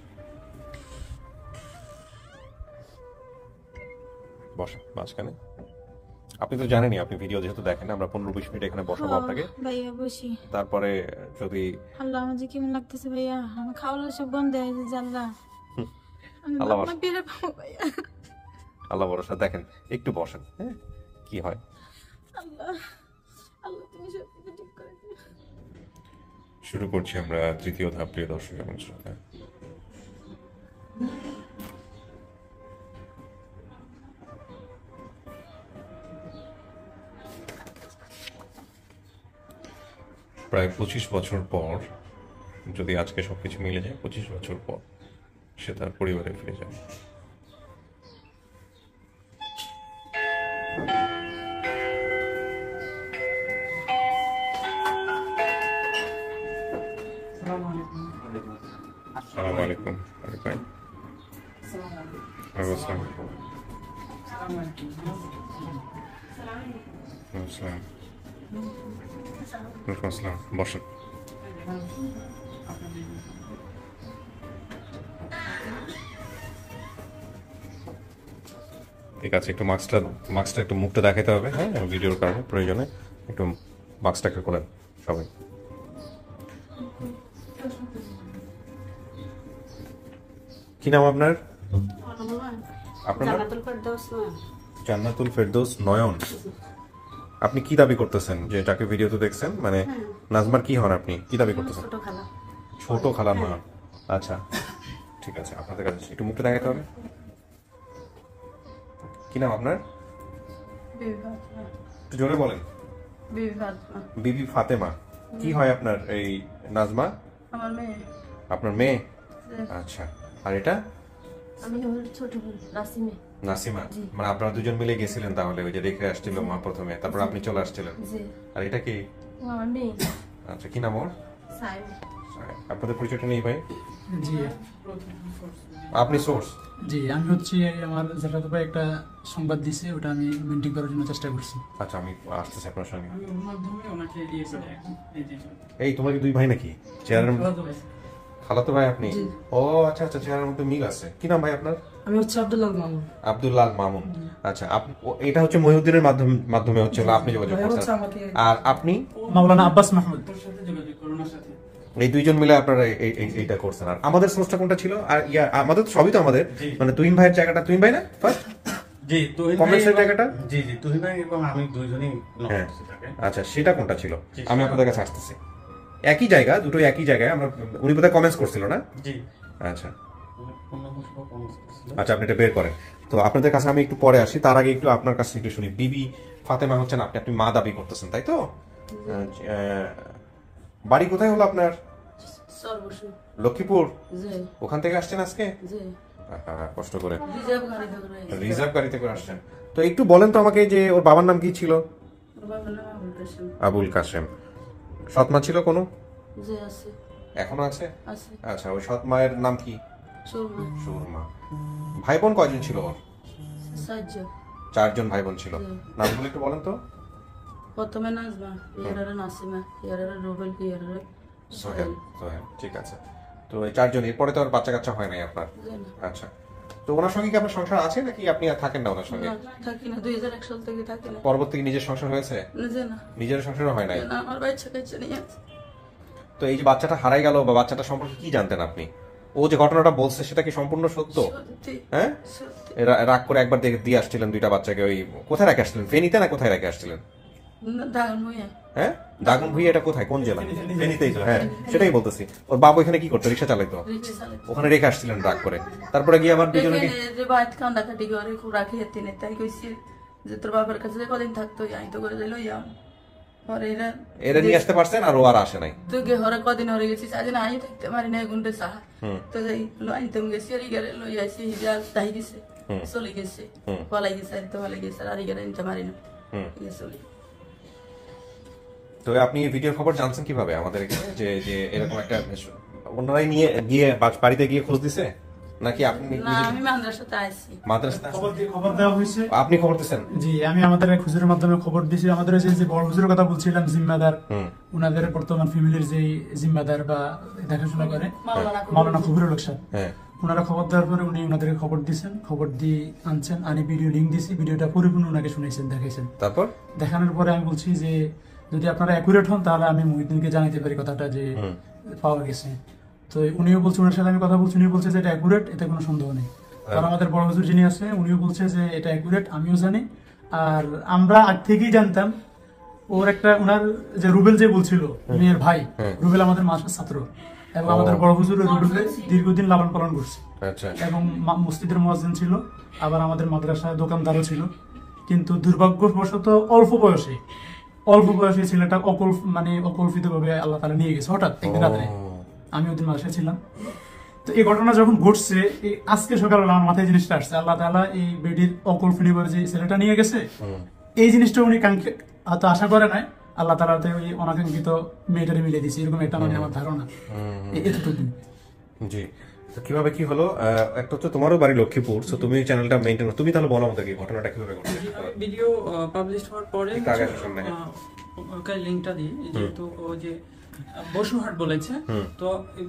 বসেন মাঝখানে। আপনি তো জানেনই, আপনি ভিডিও যেহেতু দেখেন, আমরা 15-20 মিনিট এখানে বসাবো আপনাকে। ভাইয়া বসি। তারপরে যদি আল্লাহ আমার যে কেমন লাগতেছে ভাইয়া, আমার খাওয়া সব বন্ধ হয়ে যায় জানলা। আল্লাহ আমার বেড়ে পাবো ভাইয়া। আল্লাহ ভরসা, দেখেন একটু বসেন, হ্যাঁ কি হয়। আল্লাহ আল্লাহ তুমি সব কিছু ঠিক করে দিও। শুরু করছি আমরা তৃতীয় ধাপ, প্রিয় দর্শক এবং শ্রোতা। প্রায় 25 বছর পর, যদি আজকে সবকিছু মিলে যায়, 25 বছর পর সে তার পরিবারে ফিরে যাবে। আসসালামু আলাইকুম। আরিফ ভাই। ওয়ালাইকুম আসসালাম। ওয়ালাইকুম আসসালাম। বসেন। ঠিক আছে, একটু মাস্কটা একটু মুখটা দেখাতে হবে, হ্যাঁ ভিডিওর কারণে প্রয়োজনে একটু মাস্কটা একটু খোলেন সবাই। কি নাম আপনার? আপনার নাম? জান্নাতুল ফেরদৌস নয়ন। আপনি কি দাবি করতেছেন যে যাকে ভিডিওতে দেখছেন, মানে নাজমার কি হন আপনি, কি দাবি করতেছেন? ছোট খালার মা। আচ্ছা ঠিক আছে, আপনাদের কাছে একটু মুখটা দেখাতে হবে। কি নাম আপনার? একটু জোরে বলেন। বিবি ফাতেমা। কি হয় আপনার এই নাজমা? আমার মেয়ে। আপনার মেয়ে? আচ্ছা, আর এটা? আমি ওর ছোট বোন নাসিমে। নাসিমা। মানে আপনারা দুজন মিলে গেছিলেন তাহলে, ওই যে রেখে আসছিল মা প্রথমে, তারপর আপনি চলে আসছিলেন। জি। আর এটা কি? আমার মেয়ে। আচ্ছা, কি নাম ওর? সাইম। আপনাদের পরিচয়টা নেই ভাই? জি আপনি সোর্স? জি আমি হচ্ছি আমার যেটা ভাই একটা সংবাদ দিছে, ওটা আমি মেনটেন করার জন্য চেষ্টা করছি। আচ্ছা, আমি আসতেছি আপনার সঙ্গে। আমি ওর মাধ্যমে ওনাকে দিয়েছি। এই তোমরা কি দুই ভাই নাকি? চেহারার খালাতো ভাই আপনি? ও আচ্ছা আচ্ছা, চেহারার মধ্যে মিল আছে। কি নাম ভাই আপনার? আমি হচ্ছে আব্দুল্লাহ মামুন। আব্দুল্লাহ মামুন। আচ্ছা, এটা হচ্ছে মহিউদ্দিনের মাধ্যমে হচ্ছে আপনি যোগাযোগ করছেন। আর আপনি? মাওলানা আব্বাস মাহমুদ। তোর সাথে যোগাযোগ করোনার সাথে। এই দুইজন মিলে আপনারা এইটা করছেন। আর আমাদের সোর্সটা কোনটা ছিল? আর আমাদের তো সবই তো আমাদের, মানে তুহিন ভাইয়ের জায়গাটা, তুহিন ভাই না ফার্স্ট? জি, তুহিন ভাই কমেন্টসের জায়গাটা? জি জি, তুহিন ভাই এবং আমি দুইজনই হ্যাঁ। থাকে। আচ্ছা, সেটা কোনটা ছিল? আমি আপনাদের কাছে আসতেছি। একই জায়গা, দুটোই একই জায়গায়। আমরা উনি বোধহয় কমেন্টস করছিল না? জি। আচ্ছা আচ্ছা, আপনি এটা বের করেন। তো আপনাদের কাছে আমি একটু পরে আসি, তার আগে একটু আপনার কাছে একটু শুনি। বিবি ফাতেমা হচ্ছেন আপনি, আপনি মা দাবি করতেছেন তাই তো? বাড়ি কোথায় হলো আপনার? লক্ষ্মীপুর। ওখান থেকে আসছেন আজকে? কষ্ট করে রিজার্ভ গাড়িতে করে আসছেন। তো একটু বলেন তো আমাকে যে ওর বাবার নাম কি ছিল? আবুল কাসেম। সৎমা ছিল কোনো? এখনো আছে? আচ্ছা, ওই সৎ মায়ের নাম কি? সুরমা। ভাই বোন কয়জন ছিল ওর? 4 ভাই বোন ছিল। নামগুলো একটু বলেন তো। প্রথমে নাজমা, ইয়ারারে নাসিমা, ইয়ারারে রুবেল, ইয়ারারে সোহেল। সোহেল, ঠিক আছে। তো এই 4 এরপরে তো আর বাচ্চা কাচ্চা হয় নাই আপনার? আচ্ছা, তো ওনার সঙ্গে কি আপনার সংসার আছে নাকি আপনি আর থাকেন না ওনার সঙ্গে? থাকি না, 2001 সাল থেকে থাকি না। পরবর্তী নিজের সংসার হয়েছে? নিজে না, নিজের সংসারও হয় নাই? না, আমার বাচ্চা কাচ্চা নিয়ে আছে। তো এই যে বাচ্চাটা হারাই গেল, বা বাচ্চাটা সম্পর্কে কি জানতেন আপনি? ও যে ঘটনাটা বলছে সেটা কি সম্পূর্ণ সত্য? সত্যি, হ্যাঁ, সত্যি। রাগ করে একবার দিয়ে আসছিলেন 2টা বাচ্চাকে। ওই কোথায় রেখে আসছিলেন? ফেনীতে না কোথায় রেখে আসছিলেন? দাগন হইয়া। হ্যাঁ, দাগন ভুইয়া। এটা কোথায়, কোন জেলা? ফেনীতেই তো। হ্যাঁ, সেটাই বলতেছি। ওর বাবা ওখানে কি করতো? রিক্সা চালাইতো। রিক্সা চালাইতো। ওখানে রেখে আসছিলেন রাগ করে। তারপরে গিয়ে আমার দুজনকে এখানে যে বাইত কান্দাকাটি করে খুব রাখি হাতে নেই, তাই কইছি যে তোর বাবার কাছে যে কদিন থাকতো, আমি তো করে দিল ইয়া। পরে এরা নিয়ে আসতে পারছেন, আর ও আর আসে নাই। তো গে হরে কদিন হরে গেছি, আজ না আমি থাকতে পারি না, গুন্ডে সাহা। তো যাই আনতাম গেছি, আর ইগারে লই আসি, হিজা তাই গেছে, চলে গেছে, পলাই গেছে, আর তো পলাই গেছে, আর ইগারে আনতে পারি না, চলে। তো আপনি ভিডিওর খবর জানছেন কিভাবে আমাদের এখানে, যে এরকম একটা অন্যরাই নিয়ে গিয়ে বাড়িতে গিয়ে খোঁজ দিছে? নাকি আপনি না আমি মাদ্রাসাতে আইছি। মাদ্রাসা? খবর দেওয়া হয়েছে। আপনি খবর দিচ্ছেন? জি, আমি আমাদের এক হুজুরের মাধ্যমে খবর দিয়েছি। আমাদের যে বড় হুজুরের কথা বলছিলাম, জিম্মাদার, উনাদের বর্তমান ফ্যামিলির যে জিম্মাদার বা দেখাশোনা করে মাওলানা কবিরুল হক সাহেব, ওনারা খবর দেওয়ার পরে উনি ওনাদেরকে খবর দিয়েছেন, খবর দিয়ে আনছেন, আনি ভিডিও লিঙ্ক দিয়েছি, ভিডিওটা পরিপূর্ণ ওনাকে শুনেছেন, দেখাইছেন। তারপর দেখানোর পরে আমি বলছি যে যদি আপনারা অ্যাকুরেট হন তাহলে আমি মুহিদ্দিনকে জানাতে পারি কথাটা যে পাওয়া গেছে। তো উনিও বলছে, ওনার সাথে আমি কথা বলছি, উনিও বলছে যে এটা অ্যাকুরেট, এতে কোনো সন্দেহ নেই। আর আমাদের বড় হুজুর যিনি আছে উনিও বলছে যে এটা অ্যাকুরেট, আমিও জানি। আর আমরা আগ থেকেই জানতাম ওর একটা, ওনার যে রুবেল যে বলছিল মেয়ের ভাই, রুবেল আমাদের মাস্টার ছাত্র এবং আমাদের বড় হুজুর রুবেলকে দীর্ঘদিন লালন পালন করছে এবং মসজিদের মুয়াজ্জিন ছিল, আবার আমাদের মাদ্রাসায় দোকানদারও ছিল। কিন্তু দুর্ভাগ্যবশত অল্প বয়সে ছেলেটা অকল্পিত ভাবে আল্লাহ তাআলা নিয়ে গেছে হঠাৎ একদিন রাত্রে। আমি ওদিন মাদ্রাসায় ছিলাম। তো এই ঘটনা যখন ঘটছে, আজকে সকালবেলা আমার মাথায় জিনিসটা আসছে, আল্লাহ তাআলা এই বেডির অকল্পনীয় ভাবে যে ছেলেটা নিয়ে গেছে, এই জিনিসটা উনি হয়তো আশা করে নাই, আল্লাহ তাআলা ওই অনাকাঙ্ক্ষিত মেয়েটারে মিলিয়ে দিয়েছে, এরকম একটা আমার ধারণা এতটুকু। জি, তো কিভাবে কি হলো? একটা তো তোমারও বাড়ি লক্ষ্মীপুর, তো তুমি চ্যানেলটা মেইনটেইন, তুমি তাহলে বলো আমাদেরকে ঘটনাটা কিভাবে ঘটছে। ভিডিও পাবলিশ হওয়ার পরে ওকে লিংকটা দিই, যেহেতু ও যে বসুরহাট বলেছে, তো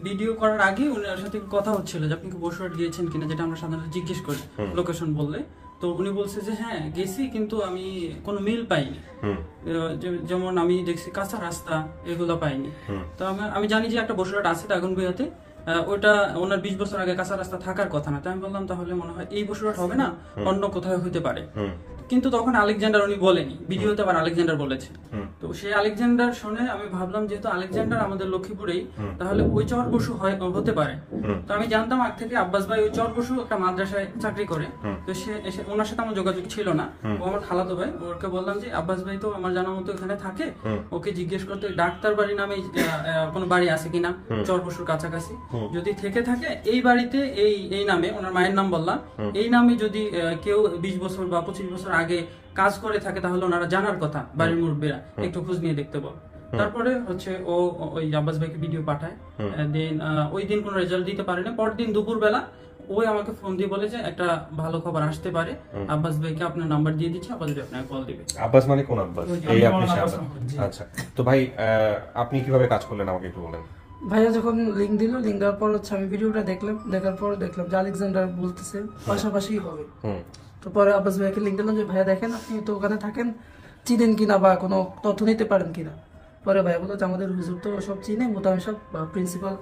ভিডিও করার আগে ওনার সাথে কথা হচ্ছিল যে আপনি কি বসুরহাট গিয়েছেন কিনা, যেটা আমরা সাধারণত জিজ্ঞেস করি লোকেশন বললে। তো উনি বলছে যে হ্যাঁ গেছি, কিন্তু আমি কোনো মিল পাইনি, যেমন আমি দেখছি কাঁচা রাস্তা এগুলো পাইনি। তো আমি জানি যে একটা বসুরহাট আছে দাগনভূঞাতে, ওটা ওনার 20 বছর আগে কাঁচা রাস্তা থাকার কথা না। তো আমি বললাম তাহলে মনে হয় এই বসুরহাট হবে না, অন্য কোথাও হতে পারে। কিন্তু তখন আলেকজান্ডার উনি বলেনি, ভিডিওতে আবার আলেকজান্ডার বলেছে। তো সেই আলেকজান্ডার শুনে আমি ভাবলাম যেহেতু আলেকজান্ডার আমাদের লক্ষ্মীপুরেই, তাহলে ওই চরবসু হতে পারে। তো আমি জানতাম আগ থেকে আব্বাস ভাই ওই চরবসু একটা মাদ্রাসায় চাকরি করে। তো সে ওনার সাথে আমার যোগাযোগ ছিল না, ও আমার খালাতো ভাই। ওকে বললাম যে আব্বাস ভাই তো আমার জানার মতো এখানে থাকে, ওকে জিজ্ঞেস করতে ডাক্তার বাড়ি নামে কোনো বাড়ি আছে কিনা চরবসুর কাছাকাছি, যদি থেকে থাকে এই বাড়িতে এই নামে, ওনার মায়ের নাম বললাম, এই নামে যদি কেউ 20 বছর বা 25 বছর আগে কাজ করে থাকে তাহলে ওনারা জানার কথা, বাড়ির মুরব্বীরা একটু খোঁজ নিয়ে দেখতে বল। তারপরে হচ্ছে ও ওই আব্বাস ভাইকে ভিডিও পাঠায়। দেন ওই দিন কোনো রেজাল্ট দিতে পারেনি। পরদিন দুপুরবেলা ওই আমাকে ফোন দিয়ে বলে যে একটা ভালো খবর আসতে পারে, আব্বাস ভাইকে আপনার নাম্বার দিয়ে দিচ্ছি, আব্বাস ভাই আপনাকে কল দিবে। আব্বাস মানে কোন আব্বাস? এই আপনি আচ্ছা, তো ভাই আপনি কিভাবে কাজ করলেন আমাকে একটু বলেন। ভাইয়া যখন লিঙ্ক দিল, লিঙ্ক দেওয়ার পর হচ্ছে আমি ভিডিওটা দেখলাম, দেখার পর দেখলাম যে আলেকজান্ডার বলতেছে পাশাপাশি হবে। তো পরে আব্বাস ভাইয়াকে লিঙ্ক দিলাম যে ভাইয়া দেখেন আপনি তো ওখানে থাকেন, চিনেন কিনা বা কোনো তথ্য নিতে পারেন কিনা। পরে ভাইয়া বললো যে আমাদের হুজুর তো সব চিনে, মোতায়েন সব প্রিন্সিপাল।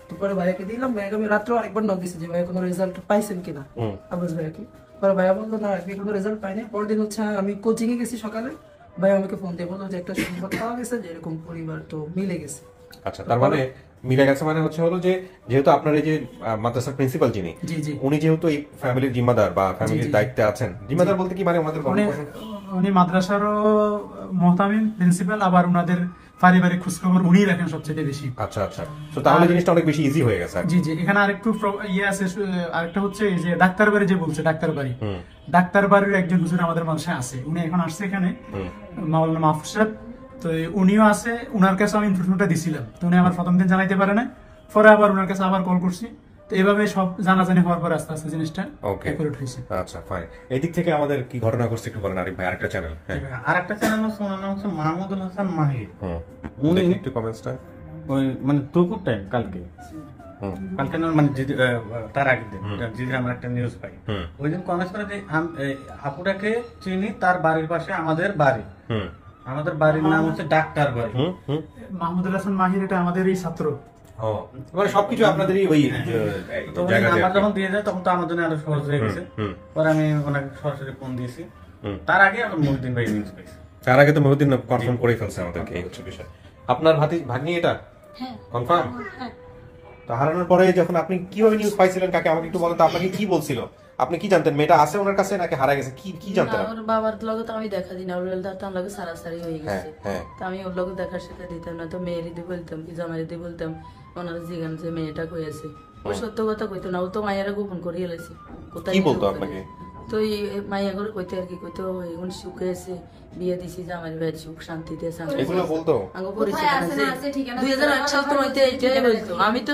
তো পরে ভাইয়াকে দিলাম, ভাইয়াকে আমি রাত্রেও আরেকবার নক দিচ্ছি যে ভাইয়া কোনো রেজাল্ট পাইছেন কিনা আব্বাস ভাইয়াকে। পরে ভাইয়া বললো না আজকে কোনো রেজাল্ট পাইনি। পরের দিন হচ্ছে আমি কোচিংয়ে গেছি সকালে, ভাইয়া আমাকে ফোন দিয়ে বললো যে একটা সংবাদ পাওয়া গেছে যে এরকম পরিবার তো মিলে গেছে। আচ্ছা, তার মানে মিলে গেছে মানে হচ্ছে হলো যে যেহেতু আপনার এই যে মাদ্রাসার প্রিন্সিপাল যিনি, উনি যেহেতু এই ফ্যামিলির জিম্মাদার বা ফ্যামিলির দায়িত্বে আছেন, জিম্মাদার বলতে কি মানে ওনাদের উনি মাদ্রাসারও মুহতামিম প্রিন্সিপাল, আবার ওনাদের পারিবারিক খোঁজখবর উনিই রাখেন সবচেয়ে বেশি। আচ্ছা আচ্ছা, তো তাহলে জিনিসটা অনেক বেশি ইজি হয়ে গেছে। জি জি, এখানে আরেকটু ইয়ে আছে, আরেকটা হচ্ছে এই যে ডাক্তার বাড়ি যে বলছে, ডাক্তার বাড়ির একজন হুজুর আমাদের মাদ্রাসায় আছে, উনি এখন আসছে এখানে, মাওলানা মাহফুজ সাহেব। তো উনিও আছে, উনার কাছে আমি ইনফরমেশনটা দিছিলাম, তো উনি আমার প্রথম দিন জানাইতে পারে না, পরে আবার উনার কাছে আবার কল করছি। তো এইভাবে সব জানাজানি হওয়ার পর আস্তে আস্তে জিনিসটা অ্যাকুরেট হয়েছে। আচ্ছা ফাইন, এই দিক থেকে আমাদের কি ঘটনা ঘটছে একটু বলেন আরিফ ভাই। আরেকটা চ্যানেল, আরেকটা চ্যানেল আছে, ওনার নাম হচ্ছে মাহমুদুল হাসান মাহির। উনি একটু কমেন্টসটা ওই মানে দুপুর টাইম কালকে না, মানে তার আগের দিন যেদিন আমরা একটা নিউজ পাই, ওই দিন কমেন্টস করে যে আপুটাকে চিনি, তার বাড়ির পাশে আমাদের বাড়ি, আমাদের বাড়ির নাম হচ্ছে ডাক্তার বাড়ি। মাহমুদুল হাসান মাহির এটা আমাদেরই ছাত্র। মানে সবকিছু আপনাদেরই ওই নাম্বার যখন দিয়ে যায় তখন তো আমার জন্য আরো সহজ হয়ে গেছে। পরে আমি ওনাকে সরাসরি ফোন দিয়েছি, তার আগে আমি মহিউদ্দিন ভাই নিউজ পাইছি। তার আগে তো মহিউদ্দিন কনফার্ম করে ফেলছে আমাদেরকে, এই হচ্ছে বিষয়। আপনার ভাগ্নি এটা কনফার্ম? তো হারানোর পরে যখন আপনি কিভাবে নিউজ পাইছিলেন, কাকে আমাকে একটু বলেন তো, আপনাকে কি বলছিল? আপনি কি জানতেন মেয়েটা আছে ওনার কাছে নাকি হারা গেছে, কি জানতেন? ওর বাবার লগে তো আমি দেখা দিই না, ওর তো আমার লগে সারাসারি হয়ে গেছে। তো আমি ওর লগে দেখার সাথে দিতাম না, তো মেয়ের দিয়ে বলতাম কি জামাই দিয়ে বলতাম, ওনারা জিগান যে মেয়েটা কইছে, ও সত্য কথা কইতো না, ও তো মায়েরা গোপন করে এলাইছে। কি বলতো আপনাকে? তো এই মাইয়া করে কইতে আর কি কইতো এখন সুখে আছে বিয়ে দিছি যে আমার ভাই সুখ শান্তিতে আছে এগুলো বলতো আঙ্গো পরিচয় আছে 2008 সাল তো হইতে এইটাই বলতো আমি তো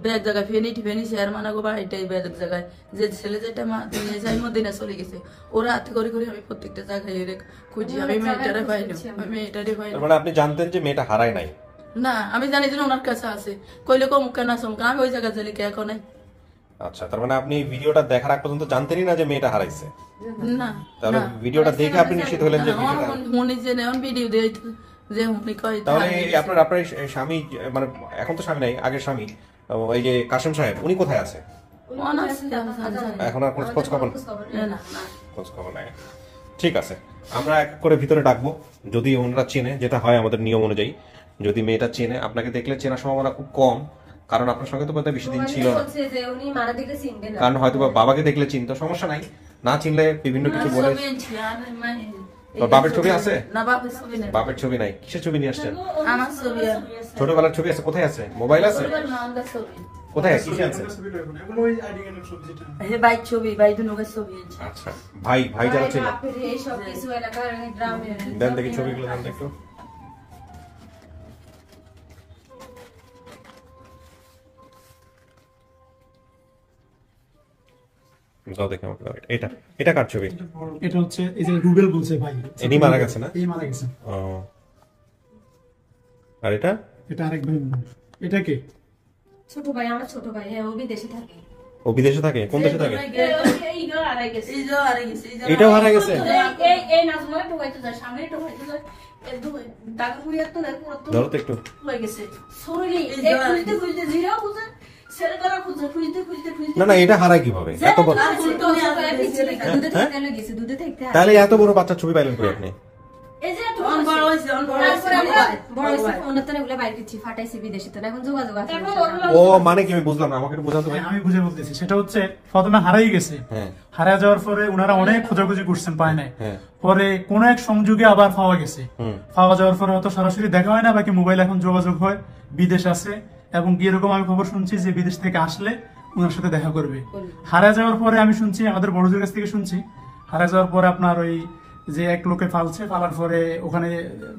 ব্যাগ জায়গায় ফেনি শেয়ার মানাগো বা এটাই ব্যাগ জায়গায় যে ছেলে যেটা মা দুনিয়া যাই মদিনা চলে গেছে ওরা হাতে করে করে আমি প্রত্যেকটা জায়গায় এর খুঁজি আমি মেয়েটারে পাইনি আমি মেয়েটারে পাইনি মানে আপনি জানতেন যে মেয়েটা হারায় নাই? না আমি জানি যে ওনার কাছে আছে কইলে কম কেন চমকা আমি ওই জায়গায় যাই কে এখন নাই আচ্ছা, তার মানে আপনি ভিডিওটা দেখার আগ পর্যন্ত জানতেনই না যে মেয়েটা হারাইছে? না তাহলে ভিডিওটা দেখে আপনি নিশ্চিত হলেন যে বিষয়টা। হুনি যে নেন ভিডিও দেই যে হুনি কই তাহলে আপনার স্বামী, মানে এখন তো স্বামী নাই, আগের স্বামী, এই যে কাশেম সাহেব, উনি কোথায় আছে এখন? আর খোঁজ খবর নাই। ঠিক আছে, আমরা এক করে ভিতরে ডাকবো, যদি ওনারা চেনে, যেটা হয় আমাদের নিয়ম অনুযায়ী। যদি মেয়েটা চেনে, আপনাকে দেখলে চেনার সম্ভাবনা খুব কম, কারণ আপনার সঙ্গে তো বেশি দিন ছিল না, কারণ হয়তো বাবাকে দেখলে চিনতো, সমস্যা নাই, না চিনলে বিভিন্ন কিছু বলে। বাপের ছবি আছে? না বাপের ছবি নাই। বাপের ছবি নাই? কিসের ছবি নিয়ে আসছেন? আমার ছবি আছে। ছোটবেলার ছবি আছে? কোথায় আছে? মোবাইল আছে? কোথায়? কিসে আছে? হে ভাই ছবি, ভাই দুনুকের ছবি আছে। আচ্ছা, ভাই যারা ছিল দেন দেখি ছবিগুলো, দেন একটু। দেখে আমাকে দাও। এটা কার ছবি? এটা হচ্ছে এই যে রুবেল বলছে ভাই, ইনি মারা গেছে না? এই মারা গেছে। ও, আর এটা আরেক ভাই। এটা কে? ছোট ভাই, আমার ছোট ভাই। হ্যাঁ, ও বিদেশে থাকে। ও বিদেশে থাকে? কোন দেশে থাকে? এইটাও হারাই গেছে। এটাও হারা গেছে? এই নাজমুল ঢুকাইতে যায়, সামনে ঢুকাইতে যায়। এই দুই টাকা কুড়িয়ে তো না, পুরো তো ধরো তো একটু। হয়ে গেছে। সরি, এই খুঁজতে জিরাও বুঝে ছেড়ে করা খুঁজতে। না, এটা হারায় কিভাবে? এত বড়, দুধে থাকতে লয়ে গেছে, দুধে থাকতে। তাহলে এত বড় বাচ্চার ছবি পাইলেন কই আপনি? এই যে অন বড় হইছে বড় হইছে, ফোনটা গুলো বাইরে দিচ্ছি, ফাটাইছি বিদেশে, তো এখন যোগাযোগ আছে। ও মানে কি আমি বুঝলাম না, আমাকে একটু বোঝান তো ভাই। আমি বুঝে বলতেছি, সেটা হচ্ছে প্রথমে হারাই গেছে। হারা যাওয়ার পরে ওনারা অনেক খোঁজাখুঁজি করছেন, পায় নাই। পরে কোন এক সংযোগে আবার পাওয়া গেছে। পাওয়া যাওয়ার পরে হয়তো সরাসরি দেখা হয় না, বাকি মোবাইল এখন যোগাযোগ হয়, বিদেশ আছে, এবং কি এরকম আমি খবর শুনছি যে বিদেশ থেকে আসলে ওনার সাথে দেখা করবে। হারা যাওয়ার পরে আমি শুনছি, আমাদের বড়দের কাছ থেকে শুনছি, হারা যাওয়ার পরে আপনার ওই যে এক লোকে পালার পরে ওখানে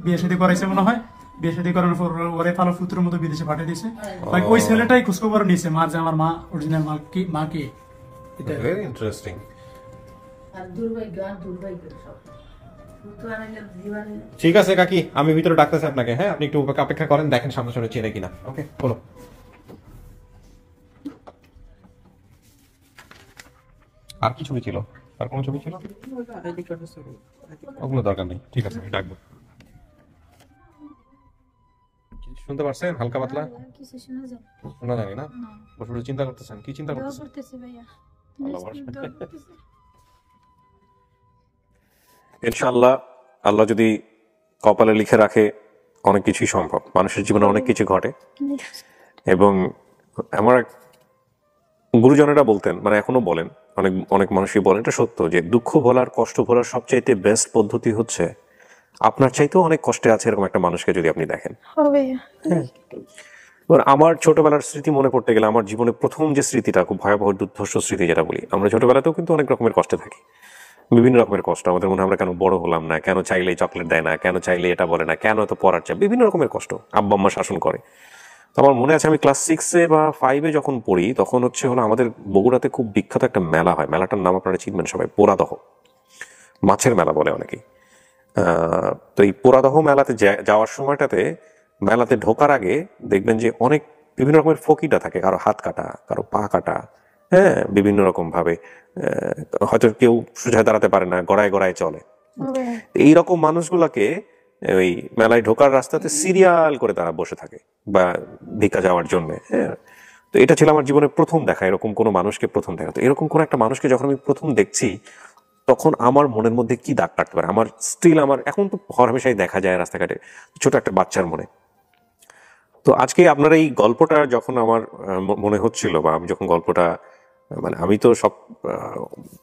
বিয়ে শাদী করাইছে মনে হয়, বিয়ে শাদী করানোর পর ওরে পালার পুত্রের মতো বিদেশে পাঠিয়ে দিয়েছে। ওই ছেলেটাই খোঁজখবর নিয়েছে মা, যে আমার মা অরিজিনাল মা কে। Very interesting. আর দুর্ভাগ্য সব। ঠিক আছে কাকি, আমি ভিতরে ডাকতেছি আপনাকে। হ্যাঁ, আপনি একটু অপেক্ষা করেন, দেখেন সামনাসামনি চেনে কিনা। ওকে, বলো। আর কি ছবি ছিল? আর কোন ছবি ছিল? ওগুলো দরকার নেই, ঠিক আছে, আমি ডাকবো। শুনতে পারছেন হালকা পাতলা? কিছু শোনা যায় শোনা যায় না? বসে বসে চিন্তা করতেছেন? কি চিন্তা করতেছেন? করতেছি ভাইয়া। ইনশাআল্লাহ আল্লাহ যদি কপালে লিখে রাখে, অনেক কিছুই সম্ভব। মানুষের জীবনে অনেক কিছু ঘটে, এবং আমার গুরুজনেরা বলতেন, মানে এখনো বলেন, অনেক মানুষই বলেন, এটা সত্য, যে দুঃখ ভোলার, কষ্ট ভোলার সবচাইতে বেস্ট পদ্ধতি হচ্ছে আপনার চাইতেও অনেক কষ্টে আছে এরকম একটা মানুষকে যদি আপনি দেখেন। আমার ছোটবেলার স্মৃতি মনে পড়তে গেলে, আমার জীবনে প্রথম যে স্মৃতিটা, খুব ভয়াবহ দুর্ধর্ষ স্মৃতি যেটা বলি, আমরা ছোটবেলাতেও কিন্তু অনেক রকমের কষ্টে থাকি, বিভিন্ন রকমের কষ্ট। আমাদের মনে হয় আমরা কেন বড় হলাম না, কেন চাইলে চকলেট দেয় না, কেন চাইলে এটা বলে না, কেন এত পড়ার চাই, বিভিন্ন রকমের কষ্ট, আব্বা আম্মা শাসন করে। তো আমার মনে আছে আমি ক্লাস 6-এ বা 5-এ যখন পড়ি, তখন হলো আমাদের বগুড়াতে খুব বিখ্যাত একটা মেলা হয়, মেলাটার নাম আপনারা চিনবেন সবাই, পোড়াদহ, মাছের মেলা বলে অনেকেই। তো এই পোড়াদহ মেলাতে যাওয়ার সময়টাতে, মেলাতে ঢোকার আগে দেখবেন যে অনেক বিভিন্ন রকমের ফকিটা থাকে, কারো হাত কাটা, কারো পা কাটা, হ্যাঁ, বিভিন্ন রকম ভাবে, হয়তো কেউ সোজায় দাঁড়াতে পারে না, গড়ায় গড়ায় চলে। এইরকম মানুষগুলাকে ওই মেলায় ঢোকার রাস্তাতে সিরিয়াল করে তারা বসে থাকে, বা ভিক্ষা যাওয়ার জন্য। হ্যাঁ, তো এটা ছিল আমার জীবনে প্রথম দেখা, এরকম কোনো মানুষকে প্রথম দেখা। তো এরকম কোন একটা মানুষকে যখন আমি প্রথম দেখছি, তখন আমার মনের মধ্যে কি দাগ কাটতে পারে, আমার স্টিল, আমার এখন তো হরহামেশাই দেখা যায় রাস্তাঘাটে, ছোট একটা বাচ্চার মনে। তো আজকে আপনার এই গল্পটা যখন আমার মনে হচ্ছিল, বা আমি যখন গল্পটা, মানে আমি তো সব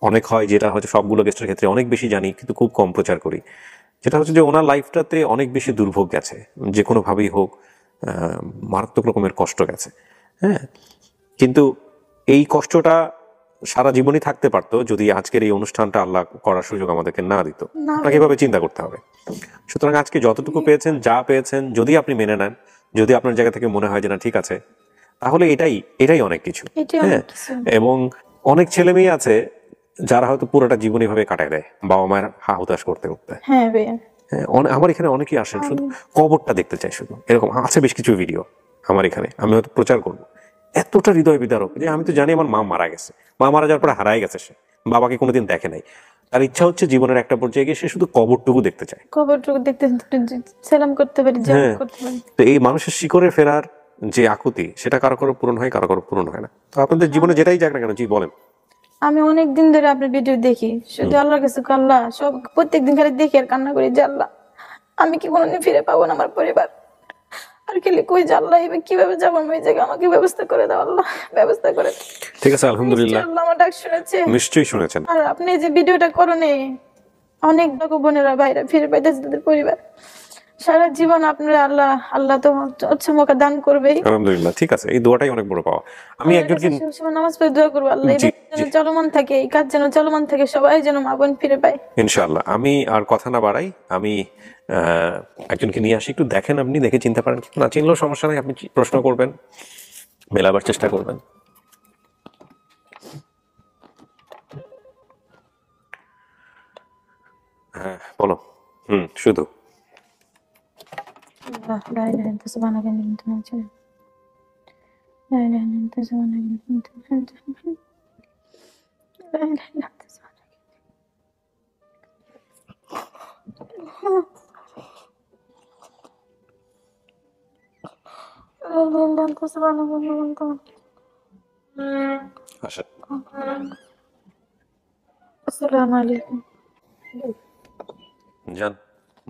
অনেক হয় যেটা হচ্ছে সবগুলো গেস্টের ক্ষেত্রে অনেক বেশি জানি, কিন্তু খুব কম প্রচার করি, যেটা হচ্ছে যে ওনার লাইফটাতে অনেক বেশি দুর্ভোগ গেছে, যে কোনোভাবেই হোক, মারাত্মক রকমের কষ্ট গেছে। হ্যাঁ, কিন্তু এই কষ্টটা সারা জীবনই থাকতে পারতো যদি আজকের এই অনুষ্ঠানটা আল্লাহ করার সুযোগ আমাদেরকে না দিত। না। আপনাকে এভাবে চিন্তা করতে হবে। সুতরাং আজকে যতটুকু পেয়েছেন, যা পেয়েছেন, যদি আপনি মেনে নেন, যদি আপনার জায়গা থেকে মনে হয় যে না ঠিক আছে, তাহলে এটাই অনেক কিছু। এটাই অনেক হ্যাঁ, কিছু। এবং অনেক ছেলে মেয়ে আছে যারা হয়তো পুরোটা জীবন এভাবে কাটায় দেয় বাবা মায়ের হা হুতাশ করতে করতে। হ্যাঁ ভাইয়া, হ্যাঁ, আমার এখানে অনেকেই আসেন শুধু কবরটা দেখতে চাই, শুধু এরকম আছে বেশ কিছু ভিডিও আমার এখানে, আমি হয়তো প্রচার করবো। এতটা হৃদয় বিদারক যে আমি তো জানি আমার মা মারা গেছে, মা মারা যাওয়ার পরে হারাই গেছে, সে বাবাকে কোনোদিন দেখে নাই, তার ইচ্ছা হচ্ছে জীবনের একটা পর্যায়ে গিয়ে সে শুধু কবরটুকু দেখতে চায়। কবরটুকু দেখতে সালাম করতে পারি, জিয়ারত হ্যাঁ। করতে পারি। তো এই মানুষের শিকড়ে ফেরার যে আকুতি, সেটা কারো কারো পূরণ হয়, কারো কারো পূরণ হয় না। তো আপনাদের জীবনে যেটাই যাক না কেন, জি বলেন। আমি অনেক দিন ধরে আপনার ভিডিও দেখি, শুধু আল্লাহর কাছে আল্লাহ সব প্রত্যেকদিন খালি দেখি আর কান্না করি যে আল্লাহ আমি কি কোনোদিন ফিরে পাবো না আমার পরিবার, আর খেলে কই যে আল্লাহ এবার কিভাবে যাবো আমি ওই জায়গায়, আমাকে ব্যবস্থা করে দাও আল্লাহ, ব্যবস্থা করে দাও। ঠিক আছে, আলহামদুলিল্লাহ, আল্লাহ আমার ডাক শুনেছে। নিশ্চয়ই শুনেছেন। আর আপনি যে ভিডিওটা করনে, অনেক বোনেরা ভাইরা ফিরে পাইতেছে তাদের পরিবার। সারা জীবন আপনারা আল্লাহ তো উচ্চ মৌকা দান করবেই। আলহামদুলিল্লাহ, ঠিক আছে, এই দোয়াটাই অনেক বড় পাওয়া। আমি একজনকে সবসময় নামাজ পড়ে দোয়া করবো আল্লাহ জি, যেন চলমান থাকে, এই কাজ যেন চলমান থাকে, সবাই যেন মা বোন ফিরে পায়। ইনশাআল্লাহ। আমি আর কথা না বাড়াই, আমি একজনকে নিয়ে আসি, একটু দেখেন, আপনি দেখে চিনতে পারেন, না চিনলেও সমস্যা নেই, আপনি প্রশ্ন করবেন, মেলাবার চেষ্টা করবেন। হ্যাঁ বলো। শুধু لا إله إلا أنت سبحانك إني كنت من الظالمين. لا إله إلا أنت سبحانك إني كنت من الظالمين. لا إله إلا أنت سبحانك. لا إله إلا أنت سبحانك إني كنت من আসেন। السلام عليكم. যান,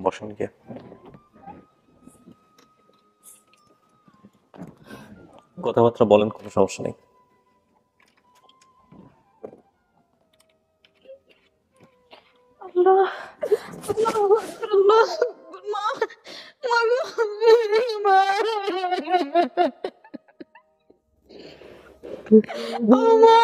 বসেন গিয়ে। কথাবার্তা বলেন, কোনো সমস্যা নেই। الله الله الله ما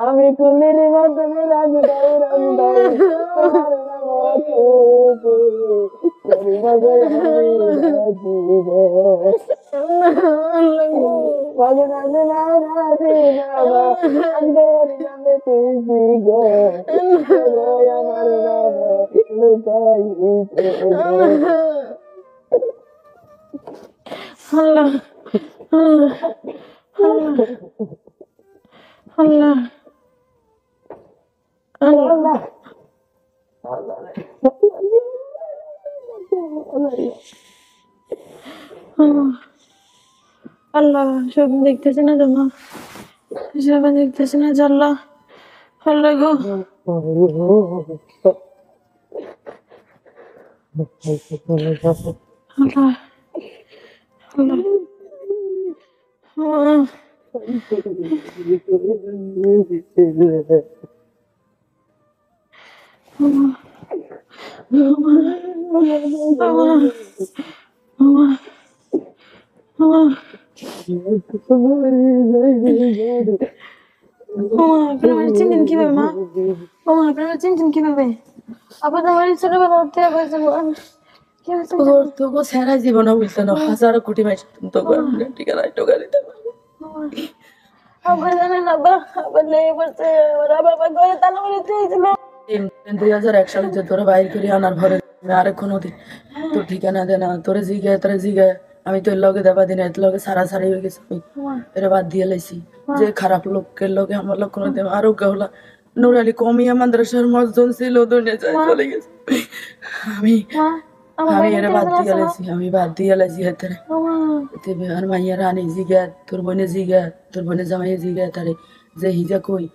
আমি কুলের মাধ্যমে আল্লাহ আল্লাহ আল্লাহ আল্লাহ সব দেখতেছে না তোমার, সব দেখতেছে না আল্লাহ আল্লাহ গো আল্লাহ আপনারা চিনছেন কিভাবে মা? আপনারা চিনছেন কিভাবে? আপনার আমার ছোটবেলা হতে তোকে সারা জীবন বলতে না, হাজারো কোটি মাস তোকে ঠিকানা টোকা দিতে আবার জানেন আবার আবার লেগে পড়ছে, বাবা ঘরে তালা মেরে দিয়েছিল। 2001 সালে যে তোরা বাইর করে আনার ঘরে আরেকক্ষণ দিন তোর ঠিকানা দে না, তোরে জিগায় তোরে জিগায় আমি তোর লগে দেবা দিন এত লগে সারাসারি হয়ে গেছে, আমি এরা বাদ দিয়ে লাইছি। যে খারাপ লোকের লগে আমার লোক কোনো দিন আরোগ্য হলা। নুর আলী কমিয়া মাদ্রাসার মসজন ছিল, দুনিয়া যায় চলে গেছে। আমি আমি এরা বাদ দিয়ে লাইছি, আমি বাদ দিয়ে লাইছি হাতেরে। আর মাইয়া রানী জিগা, তোর বোনে জিগা, তোর বোনে জামাই জিগা তারে যে হিজা কই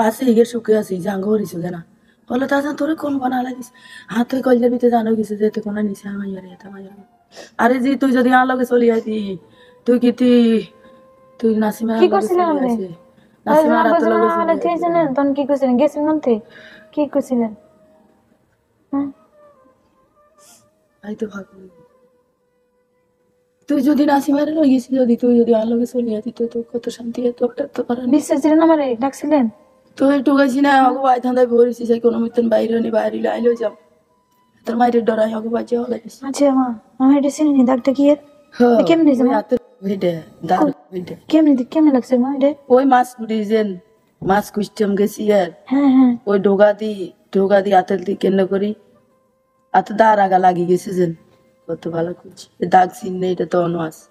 আছে হিগের সুখে আছে, হিজা আঙ্গ হরিস না বলে তা তোরে কোন বানা লাগিস হাত তুই কলজার ভিতরে জানো গেছে যে তুই কোনা নিছে মাইয়া রে মাইয়া। আরে জি তুই যদি আমার লগে চলি আইতি তুই কি তুই নাসিমা কি করছিলেন আপনি? নাসিমা রাত লগে আরে দিয়েছিলেন তখন কি করছিলেন? গেছিলেন নামতে কি করছিলেন? আই তো ভাগ তুই যদি নাসিমার লগে গেছিস, যদি তুই যদি আমার লগে চলি আইতি তো কত শান্তি হতো। তো পারেন বিশ্বাস ছিলেন আমারে ডাকছিলেন? তুই টুকাইছি না হগো ভাই ঠান্ডায় ভরিছি সেই কোনো মতন বাইরে নি বাইরে আইলো যাব তোর মাইরে ডরাই হগো বাজে হলে। আচ্ছা মা আমি এটা চিনি ডাক্তার কি কেমন দিয়েছে মা? কেমন লাগছে মা এটা? ওই মাছ কুটিছেন, মাছ কুইস্টাম গেছি আর হ্যাঁ হ্যাঁ ওই ঢোকা দি হাতের দি কেন করি হাতে দাঁড় আগা লাগি গেছে যেন কত ভালো করছি দাগ চিহ্ন এটা তো অন্য আছে।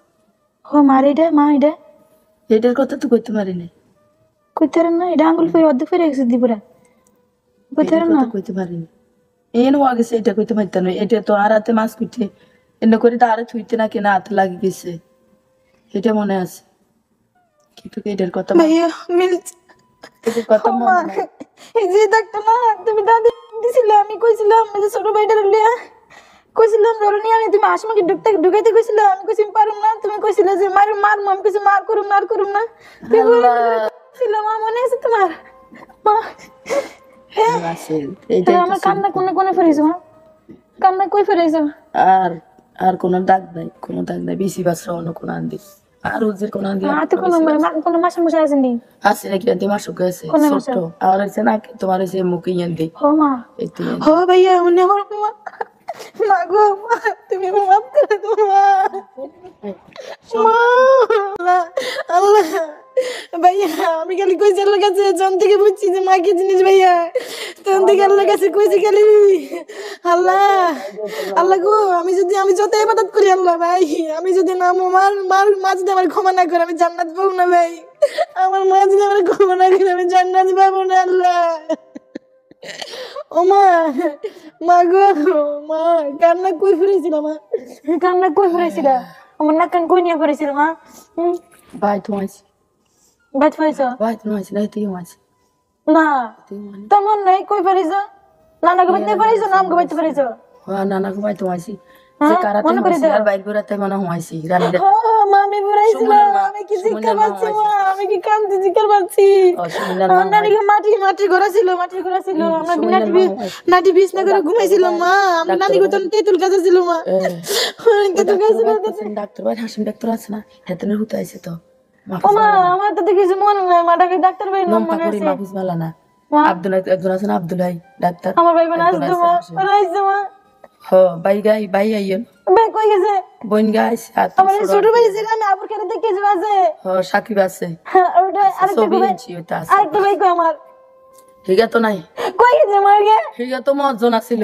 ও মার এটা মা এটা এটার কথা তো করতে পারি না, কইতে না এটা আঙ্গুল ফেরে অর্ধেক ফেরে গেছে দিপুরা কইতে না কইতে পারি না। এন হওয়া গেছে এটা কইতে পারতাম না। এটা তো আর হাতে মাছ কুটে এনে করে দাঁড়ে থুইতে না কেনা হাতে লাগি গেছে এটা মনে আছে, কিন্তু এটার কথা ভাইয়া মিলছে এটার কথা মনে নাই। এই যে ডাক্তার না তুমি দাদি দিছিল আমি কইছিলাম যে ছোট ভাইটার লিয়া কইছিলাম ধরনি আমি তুমি আসমাকে ঢুকাইতে কইছিলাম আমি কইছি পারুম না, তুমি কইছিলে যে মার আমি কইছি মার করুম না তুমি কইছিলাম মনে আছে তোমার মা? আমার কান্না কোনে ফেরেছো মা? কান্না কই ফেরেছো? আর আর কোন দাগ নাই বেশি বাসরা অন্য কোন আন দিস আর ওদের কোন আন দি আর তো কোন মাসে মশাই আছে নি আছে নাকি আনতে মাসুক আছে ছোট আর আছে না তোমার আছে মুখে আনতে ও মা এতে ও ভাইয়া মনে আমার মা গো মা তুমি মাফ করে দাও মা আল্লাহ ভাইয়া আমি খালি কইছি আল্লাহর কাছে জন থেকে বুঝছি যে মা কি জিনিস ভাইয়া তখন থেকে আল্লাহর কাছে কইছি খালি আল্লাহ গো আমি যত ইবাদত করি আল্লাহ ভাই আমি যদি না মা যদি আমার ক্ষমা না করে আমি জান্নাত পাবো না ভাই, আমার মা যদি আমার ক্ষমা না করে আমি জান্নাত পাবো না আল্লাহ। ও মা গো মা কান্না কই ফিরেছিল মা? কান্না কই ফিরেছিল? আমার না কান কই নিয়ে ফিরেছিল মা? ভাই তোমার না তুই মাছ না তেমন নাই কই ফিরেছ? নানা গো বাইতে ফিরেছ নাম গো বাইতে ফিরেছ? নানা গো ভাই তোমার যে কারাতে আর বাইক বেরাতে মনে হইছি রানী মা আমি বুড়াইছিলাম আমি কি জিজ্ঞাসা পাচ্ছি মা আমি কি কান্দি জিজ্ঞাসা পাচ্ছি নানি মাটি ঘোরা ছিল আমরা নাটি বিছ না করে ঘুমাইছিলাম মা আমরা নানি গো তখন তেতুল গাছে ছিল মা তেতুল গাছে ডাক্তার ভাই হাসিম ডাক্তার আছে না হেতনের হুতে আইছে তো ও মা আমার তো কিছু মনে নাই মাটাকে ডাক্তার ভাই নাম মনে আছে মাহফুজ ভালো না আব্দুল আছে না আব্দুলাই ডাক্তার আমার ভাই বোন আসতো মা আইছে মা ভাই আইয়েন ভাই কই গেছে বোন গাইস আমার ছোট ভাই ছিল আমি আপুর কাছে দেখে যে আছে সাকিব আছে ওটা আরেকটা ভাই কই আমার হিগা তো নাই কই গেছে মারগে হিগা তো মজন আছিল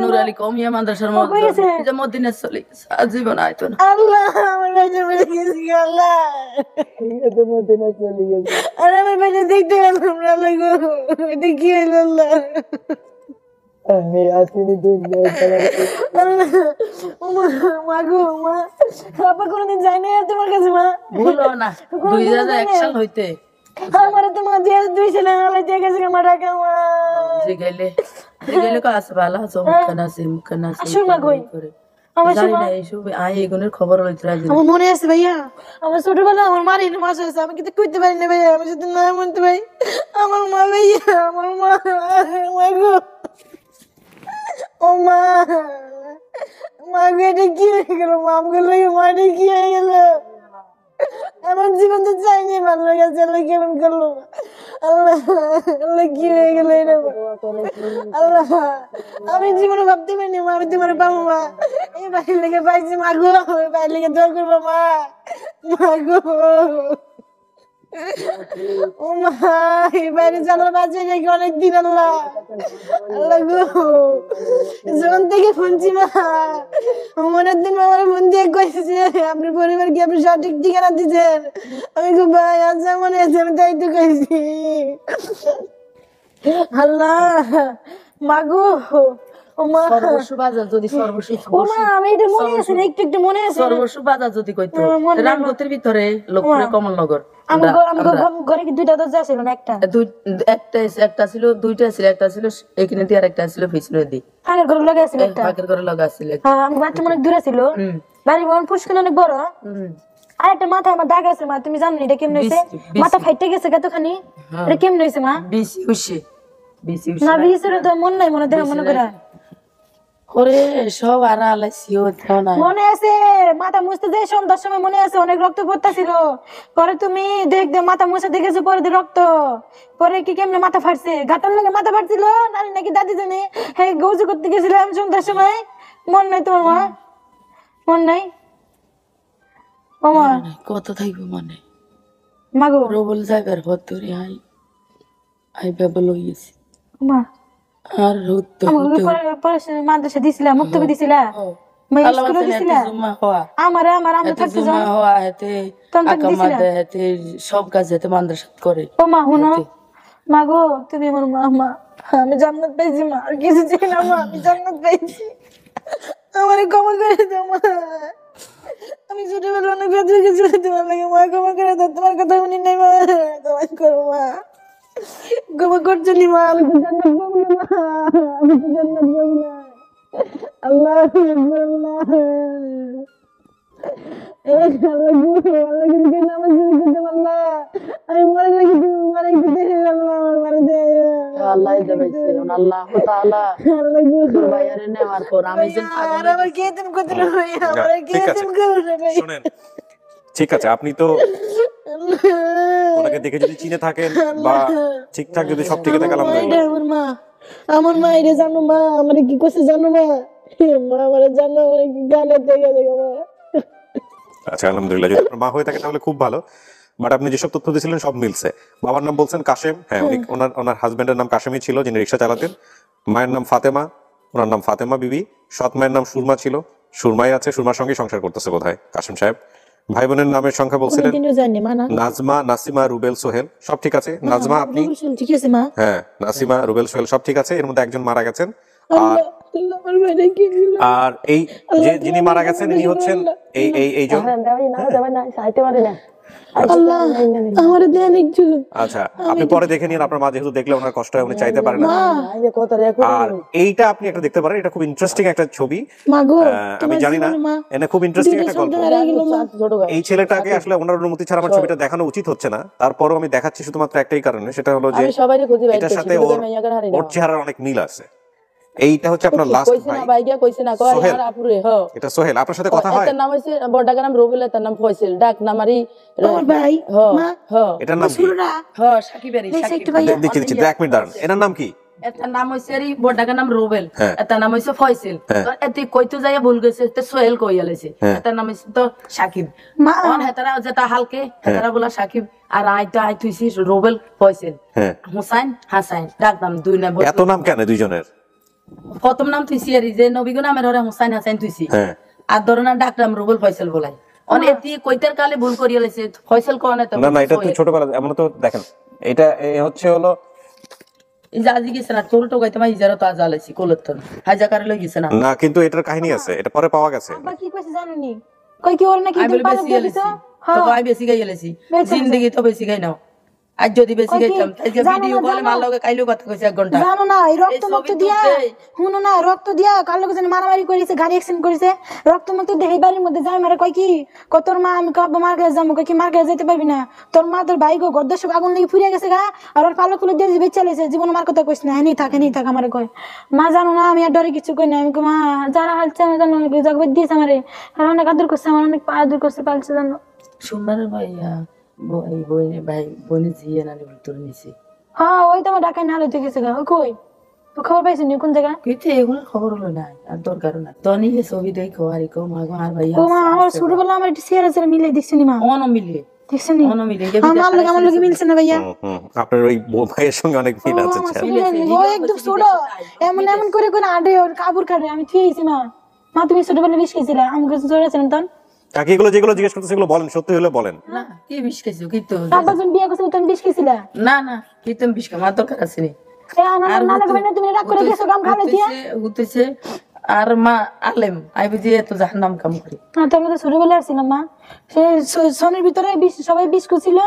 নুর আলী কমিয়া মাদ্রাসার মজন যে মদিনা চলে জীবন আইতো না আল্লাহ আমার ভাই মরে গেছে আল্লাহ হিগা তো মদিনা চলে গেছে আর আমার ভাই দেখতে পেলাম না লাগো এটা কি হলো আল্লাহ আমি আসিনি মা গো মা আপা কোনদিন যাই না তোমার কাছে মা ভুলো না 2001 সাল হইতে আমার তো মা দিয়ে দুই ছেলে আলাই দিয়ে গেছে আমার টাকা মা যে গেলে কাছে ভালো আছে মুখখান আছে শুনবা কই আমার জানি না এইসব এগুনের খবর হইতে রাজি আমার মনে আছে ভাইয়া আমার ছোটবেলা আমার মার ইনো মাস আছে আমি কিন্তু কইতে পারি না ভাইয়া আমি যদি না বলতে ভাই আমার মা ভাইয়া আমার মা গো ও মা গো এটা কি হয়ে গেল মা আমগুলো লাগে মাটা কি হয়ে গেল আমার জীবন তো চাইনি ভালো গেছে আল্লাহ কেমন করলো আল্লাহ কি হয়ে গেল এটা আল্লাহ আমি জীবনে ভাবতে পারিনি মা আমি তোমার পাবো মা এই বাড়ির লেগে পাইছি মা গো বাড়ির লেগে দোয়া করবো মা গো ও মা এই বাইরে জানার বাজে নাকি অনেকদিন আল্লাহ আল্লাহ গো যখন থেকে শুনছি মা মনের দিন আমার ফোন দিয়ে কইছে আপনার পরিবারকে আপনি সঠিক ঠিকানা দিচ্ছেন আমি খুব ভাই আচ্ছা মনে আছে আমি তাই তো কইছি আল্লাহ মাগো ও মা সর্বস্ব বাজার যদি সর্বস্ব ও মা আমি এটা মনে আছে না, একটু একটু মনে আছে সর্বস্ব বাজার যদি কইতো মনে নাই। রামগতির ভিতরে লোকপুরে কমলনগর আমার ঘরে কি দুইটা দরজা ছিল না একটা একটা ছিল দুইটা ছিল একটা ছিল এখানে দিয়ে আর একটা ছিল পিছনে দি আগের ঘরে লাগা ছিল একটা পাকের করে লাগা ছিল হ্যাঁ আমার বাচ্চা অনেক দূরে ছিল বাড়ি বন পুষ্কর অনেক বড় আর একটা মাথায় আমার দাগ আছে মা তুমি জানো না এটা কেমন হয়েছে মাথা ফাইটে গেছে কতখানি এটা কেমন হয়েছে মা বেশি হইছে না বিয়ের তো মন নাই মনে দেখ মনে করে ওরে সব আর আলাইছি ও থাও না মনে আছে মাথা মুছতে যে সন্ধ্যার সময় মনে আছে অনেক রক্ত পড়তাছিল পরে তুমি দেখ মাথা মুছে দেখেছো পরে রক্ত পরে কি কেমনে মাথা ফাটছে ঘাটার লাগে মাথা ফাটছিল নানি নাকি দাদি জানে হ্যাঁ গৌজি করতে গেছিলাম সন্ধ্যার সময় মন নাই তোমার মা মন নাই ও মা কত থাকবে মানে মাগো রবল যাইবার পর ধরে আই বাবা লইয়েছি মা আর হতো আমাকে পরে মাদ্রাসা দিছিলা মুক্তবি দিছিলা স্কুলে দিছিলা আমার আমরা থাকতে জমা হওয়া হেতে আকামাদে হেতে সব কাজ হেতে মাদ্রাসা করে ও মা হুনো মা গো তুমি আমার মা মা আমি জান্নাত পেয়েছি মা আর কিছু চাই না মা আমি জান্নাত পেয়েছি আমারে ক্ষমা করে দাও মা আমি ছোটবেলা অনেক বেঁচে গেছিল তোমার লাগে মা ক্ষমা করে দাও তোমার কথা শুনি নাই মা ক্ষমা করো মা ক্ষমা করছো নি মা আমি তো জান্নাত পাবো না মা আমি তো জান্নাত পাবো না আল্লাহ আল্লাহ আমি মরে গেছি তুমি মরে গেছি আল্লাহ মরে দে আল্লাহ দেবেছে আল্লাহ তাআলা বাইরে নেওয়ার পর আমি যে আর আমার কে তুমি কত ভাই আমার কে ঠিক আছে। তুমি করবে ভাই শুনেন ঠিক আছে আপনি তো ওনাকে দেখে যদি চিনে থাকেন বা ঠিকঠাক যদি সব ঠিক থাকে আলহামদুলিল্লাহ আমার মা এটা জানো মা আমার কি করছে জানো মা মা আমার জানো আমার কি গালে দেখে দেখো মা আচ্ছা আলহামদুলিল্লাহ যদি আপনার মা হয়ে থাকে তাহলে খুব ভালো বাট আপনি যেসব তথ্য দিয়েছিলেন সব মিলছে বাবার নাম বলছেন কাশেম হ্যাঁ উনি ওনার হাজবেন্ডের নাম কাশেমই ছিল যিনি রিক্সা চালাতেন মায়ের নাম ফাতেমা ওনার নাম ফাতেমা বিবি সৎ মায়ের নাম সুরমা ছিল সুরমাই আছে সুরমার সঙ্গে সংসার করতেছে বোধহয় কাশেম সাহেব ভাই বোনের নামের সংখ্যা বলছিলেন কিন্তু জানি মা না নাজমা নাসিমা রুবেল সোহেল সব ঠিক আছে নাজমা আপনি ঠিক আছে মা হ্যাঁ নাসিমা রুবেল সোহেল সব ঠিক আছে এর মধ্যে একজন মারা গেছেন আর আমার ভাইরা কি দিল আর এই যে যিনি মারা গেছেন ইনি হচ্ছেন এই এই এই জন আল্লাহ আমার দেন একটু আচ্ছা আপনি পরে দেখে নিন আপনার মা যেহেতু দেখলে ওনার কষ্ট হয় উনি চাইতে পারেন না আর এইটা আপনি একটা দেখতে পারেন এটা খুব ইন্টারেস্টিং একটা ছবি মাগো আমি জানি না এটা খুব ইন্টারেস্টিং একটা গল্প এই ছেলেটাকে আসলে ওনার অনুমতি ছাড়া আমার ছবিটা দেখানো উচিত হচ্ছে না তারপরও আমি দেখাচ্ছি শুধুমাত্র একটাই কারণে সেটা হলো যে এটার সাথে ওর চেহারার অনেক মিল আছে এইটা হচ্ছে আপনার লাস্ট ভাই সোহেল এটা সোহেল আপনার সাথে কথা হয় এটার নাম হইছে বড়ডাকার নাম রবিল এটার নাম ফয়সাল ডাক নামারি আমার ভাই মা এটার নাম কি সুররা সাকিবেরি একটু ভাইয়া দিচ্ছি এক মিনিট দাঁড়ান এটার নাম কি এটার নাম হইছে রি বড়ডাকার নাম রুবেল হ্যাঁ। এটার নাম হইছে ফয়সাল তো এতে কইতো যাইয়া ভুল গেছে তে সোহেল কইয়ালেছে এটার নাম হইছে তো সাকিব মা অন হেতারা যেটা হালকে হেতারা বলা সাকিব আর আই তুইছি রুবেল ফয়সাল হ্যাঁ হুসাইন হাসাইন ডাক নাম দুই নাম এত নাম কেন দুইজনের প্রথম নাম তুইছি আর যে নবীগো নামের ওরে হুসাইন হাসাইন তুইছি হ্যাঁ আর ধরনা ডাক নাম রুবেল ফয়সাল বলাই অন এতি কইতার কালে ভুল করিয়ালেছে ফয়সাল কোন এত না না এটা তো ছোটবেলা এমন তো দেখেন এটা হচ্ছে হলো এই যে আজি গেছে না তোর তো গাইতে মা ইজারা তো আজ আলাইছি কোলতন হাজা করে লই গেছে না না কিন্তু এটার কাহিনী আছে এটা পরে পাওয়া গেছে আব্বা কি কইছে জানেননি কই কি ওর নাকি আমি তুমি পালক বেশি দিয়ে গেলেছি দিছো তো আমি বেশি গাইলেছি জিন্দেগি তো বেশি গাই নাও আজ যদি বেশি গাইতাম আজকে ভিডিও কলে মার লগে কাইলো কথা কইছে 1 ঘন্টা জানো না এই রক্ত মুক্ত দিয়া হুনো না রক্ত দিয়া কাল লোক জানি মারামারি করেছে গাড়ি অ্যাক্সিডেন্ট করেছে রক্ত মুক্ত দেহি বাড়ির মধ্যে যায় মারে কই কি তোর মা আমি কাব মার কাছে যাবো কই কি মার কাছে যেতে পারবি না তোর মা তোর ভাই গো গদ্দা সব আগুন লাগি ফুরিয়ে গেছে গা আর ওর পালক ফুলে দিয়ে বেঁচে চলেছে জীবন মার কথা কইছ না এনি থাকে আমারে কয় মা জানো না আমি আর ডরে কিছু কই না আমি কই মা যারা হালছে আমি জানো জগবত দিয়েছে আমারে আর অনেক আদর করছে আমার অনেক আদর করছে পালছে জানো সুন্দর ভাইয়া ভাই বোনে জিয়ে না তোর নিছি হ্যাঁ ওই তো আমার ঢাকায় নালে থেকে গেছে গা ও কই তো খবর পাইছিস নি কোন জায়গা কিন্তু এগুলো খবর হলো না আর দরকার না তনি ছবি দেখো আর কো মা আর ভাইয়া ও মা আমার ছোটবেলা আমার একটু চেহারা চেহারা মিলে দিচ্ছি নি মা অন মিলে দেখছেন নি? কোনো মিটিংয়ে আমার লগে মিলছে না ভাইয়া। আপনার ওই ভাইয়ের সঙ্গে অনেক মিল আছে। ও একদম ছোট, এমন করে করে আডে ওর কাপড় কাটে, আমি থুয়েছি মা। মা তুমি ছোটবেলায় বিষ খেয়েছিলে, আমাকে ছোট ছিলেন তখন। কাকি এগুলো যেগুলো জিজ্ঞেস করতে সেগুলো বলেন, সত্যি হলে বলেন। না কি বিষ খাইছো কি তো তারপর যখন বিয়ে করছিল তখন বিষ খেয়েছিলে। না না কি তুমি বিষ খাওয়া দরকার আছে নি আর নানা কবে তুমি রাগ করে গেছো কাম খালে দিয়া। হতেছে আর মা আলেম আই বুঝি এত জাহান্নাম কাম করি। তোর মধ্যে ছোটবেলায় আসছিলাম মা, সে সনের ভিতরে সবাই বিষ করছিল,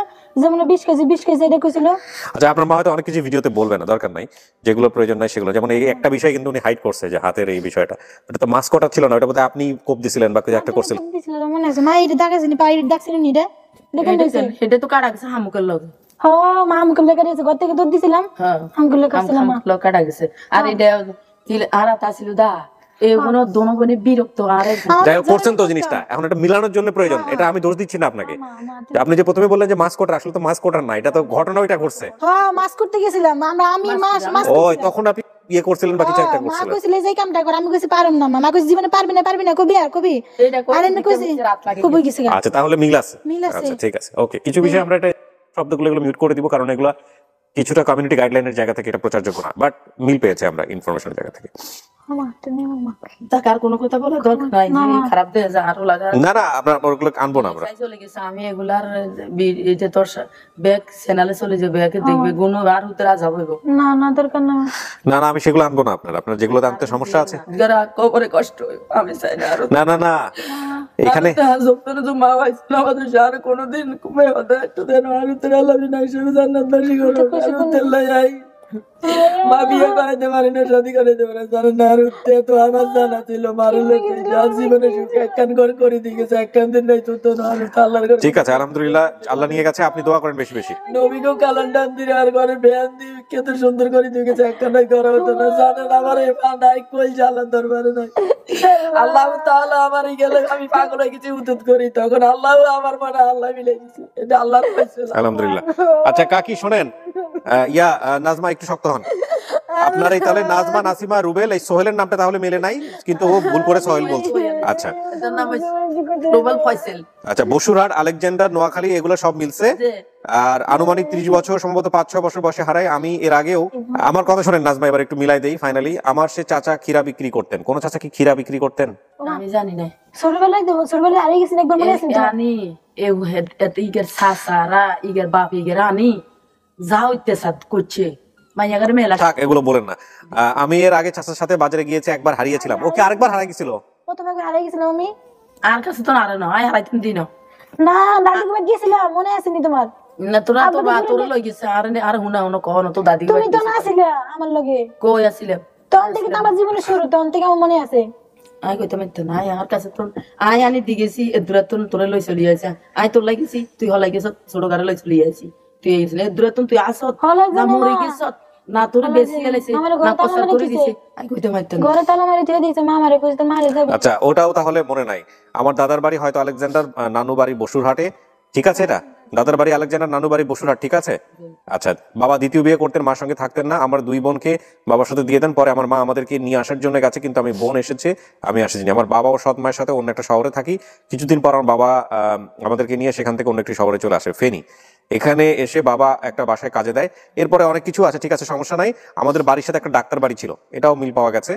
যেমন বিষ খেয়েছে এটা করছিল। আচ্ছা আপনার মা হয়তো অনেক কিছু ভিডিওতে বলবে না, দরকার নাই, যেগুলো প্রয়োজন নাই সেগুলো। যেমন এই একটা বিষয় কিন্তু উনি হাইড করছে, যে হাতের এই বিষয়টা, এটা তো মাস্ক কটা ছিল না, ওটা বোধহয় আপনি কোপ দিছিলেন বা কিছু একটা করছিলেন। মনে আছে মা, এটা দেখাছিনি পায়ের ডাকছিলেন এটা এটা তো কাটা গেছে হামুকের লগে। হ্যাঁ মা আমাকে লেগে দিয়েছে, ঘর থেকে দুধ দিছিলাম, আমাকে লেগে আসছিলাম মা কাটা গেছে। আর এটা আর তা ছিল দা এগুলো দোনো বোনে বিরক্ত। আর যাই হোক করছেন তো জিনিসটা, এখন এটা মিলানোর জন্য প্রয়োজন, এটা আমি দোষ দিচ্ছি না আপনাকে। আপনি যে প্রথমে বললেন যে মাস্ক কোটার, আসলে তো মাস্ক কোটার না, এটা তো ঘটনা ওইটা করছে। হ্যাঁ মাস্ক করতে গেছিলাম আমি মাস ওই তখন আপনি ইয়ে করছিলেন বা কিছু একটা মা করছিলেন। কইছিল যে কামটা কর, আমি কইছি পারুম না মা কইছি জীবনে পারবি না কবি আর এমনি কইছি কবি গেছে। আচ্ছা তাহলে মিল আছে। মিল আছে। আচ্ছা ঠিক আছে, ওকে। কিছু বিষয় আমরা এটা শব্দগুলো এগুলো মিউট করে দিব, কারণ এগুলো কিছুটা কমিউনিটি গাইডলাইনের জায়গা থেকে এটা প্রচারযোগ্য না, বাট মিল পেয়েছে আমরা ইনফরমেশনের জায়গা থেকে। তার কোনো কথা বলে দরকার নাই, যে খারাপ দিয়ে যা আরো লাগা। না না আমরা ওগুলো আনবো না আমরা। চলে গেছে আমি এগুলার এই যে তোর ব্যাগ চ্যানেলে চলে যাবে, ব্যাগে দেখবে গুণ আর উত্তর যাব না দরকার না। না না আমি সেগুলো আনবো না। আপনার যেগুলো আনতে সমস্যা আছে, যারা কবরে কষ্ট আমি চাই না। আর না না না এখানে মা হয়েছিল আমাদের আর কোনোদিন কমে হতে একটু দেন আর উত্তর আল্লাহ না হিসেবে জান্নাত বাসী করো আর উত্তর লাই মা বিয়ে করাইতে পারি না, শাদী করাইতে পারে জানেন না। আর উঠতে তো আমার জানা ছিল মারলে জীবনে সুখ একখান ঘর করে দিয়ে গেছে, একখান দিন নাই তো আল্লাহর ঘর। ঠিক আছে আলহামদুলিল্লাহ, আল্লাহ নিয়ে গেছে, আপনি দোয়া করেন বেশি বেশি। নবীকেও কালান ডান দিয়ে আর ঘরে বেয়ান দিয়ে কত সুন্দর করে দিয়ে গেছে, একখান নাই করা হতো না জানেন। আমার এই পা নাই কই জালার দরবারে নাই। আল্লাহ তাআলা আমার গেলে আমি পাগল হয়ে গেছি উদ্যত করি, তখন আল্লাহ আমার মনে আল্লাহ মিলে দিয়েছে, এটা আল্লাহর ফয়সালা। আলহামদুলিল্লাহ। আচ্ছা কাকি শোনেন, ইয়া নাজমা একটু শক্ত হন। আপনার এই তাহলে নাজমা, নাসিমা, রুবেল, এই সোহেলের নামটা তাহলে মেলে নাই, কিন্তু ও ভুল করে সোহেল বলছে। আচ্ছা এটার নাম রুবেল ফয়সাল। আচ্ছা বসুরহাট, আলেকজান্ডার, নোয়াখালী এগুলো সব মিলছে। আর আনুমানিক 30 বছর, সম্ভবত 5-6 বছর বয়সে হারায়। আমি এর আগেও, আমার কথা শোনেন নাজমা, এবার একটু মিলাই দেই ফাইনালি। আমার সে চাচা ক্ষীরা বিক্রি করতেন, কোন চাচা কি ক্ষীরা বিক্রি করতেন আমি জানি না। ছোটবেলায় আরে গেছেন একবার মনে আছে জানি এও হেড ইগের সাসারা ইগের বাপ ইগের আনি যা হইতে সাত করছে মাইয়াগার মেলা। থাক এগুলো বলেন না। আমি এর আগে চাচার সাথে বাজারে গিয়েছি, একবার হারিয়েছিলাম, ওকে আরেকবার হারিয়ে গেছিল। কতবার হারিয়ে গেছিলাম আমি? আর কাছে তো আর নয় হারাইতেন দিন না দাদি ঘর গেছিলাম, মনে আছে নি তোমার? না তোরা তো বা তোর লই গেছে আর হুনা হুনা কহন তো দাদি তুমি তো না ছিলে আমার লগে, কই আছিলে? তখন থেকে তো আমার জীবনে শুরু, তখন থেকে আমার মনে আছে। আই কইতে মাইতে না আর কাছে তো আই আনি দি গেছি এদুরাতন তোরে লই চলি আইছা, আই তোর লাগেছি তুই হলাই গেছ ছোট গারে লই চলি আইছি, তুই আইছিলে এদুরাতন তুই আসত না মরে গেছ না তোর বেশি গেলেছে না কষ্ট করে দিছে। আই কইতে মাইতে না ঘরে তালা মারি দিয়ে দিয়েছে, মা মারে কইতে মারে যাবে। আচ্ছা ওটাও তাহলে মনে নাই। আমার দাদার বাড়ি হয়তো আলেকজান্ডার, নানু বাড়ি বসুরহাটে, ঠিক আছে? এটা দাদার বাড়ি আলেকজান্ডার, নানু বাড়ি বসুরহাট, ঠিক আছে? আচ্ছা বাবা দ্বিতীয় বিয়ে করতেন, মার সঙ্গে থাকতেন না, আমার 2 বোনকে বাবার সাথে দিয়ে দেন। পরে আমার মা আমাদেরকে নিয়ে আসার জন্য গেছে, কিন্তু আমি বোন এসেছে, আমি আসিনি। আমার বাবা ও সৎ মায়ের সাথে অন্য একটা শহরে থাকি। কিছুদিন পর আমার বাবা আমাদেরকে নিয়ে সেখান থেকে অন্য একটি শহরে চলে আসে, ফেনী। এখানে এসে বাবা একটা বাসায় কাজে দেয়। এরপরে অনেক কিছু আছে, ঠিক আছে সমস্যা নাই। আমাদের বাড়ির সাথে একটা ডাক্তার বাড়ি ছিল, এটাও মিল পাওয়া গেছে।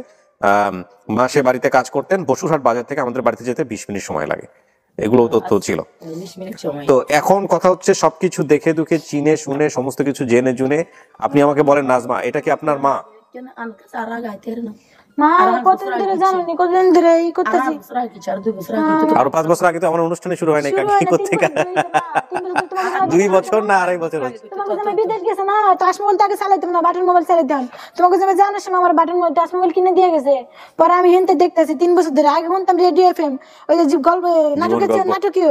মা সে বাড়িতে কাজ করতেন, বসুরহাট বাজার থেকে আমাদের বাড়িতে যেতে 20 মিনিট সময় লাগে, এগুলো তথ্য ছিল। তো এখন কথা হচ্ছে সবকিছু দেখে দুখে চিনে শুনে সমস্ত কিছু জেনে জুনে আপনি আমাকে বলেন নাজমা এটা কি আপনার মা? মা কতদিন ধরে জানেনি, কতদিন ধরে এই করতেছি। আর 5 বছর আগে তো আমার অনুষ্ঠানে শুরু হয় নাই কাকি, কোত্থেকে 2 বছর না 2.5 বছর হচ্ছে। তোমাকে আমি বিদেশ গেছে না, টাচ মোবাইল তাকে চালাইতাম না, বাটন মোবাইল চালাইতাম। তোমাকে আমি জানার সময় আমার বাটন মোবাইল টাচ মোবাইল কিনে দিয়ে গেছে। পরে আমি হেনতে দেখতেছি 3 বছর ধরে। আগে শুনতাম রেডিও এফএম, ওই যে গল্প নাটকীয়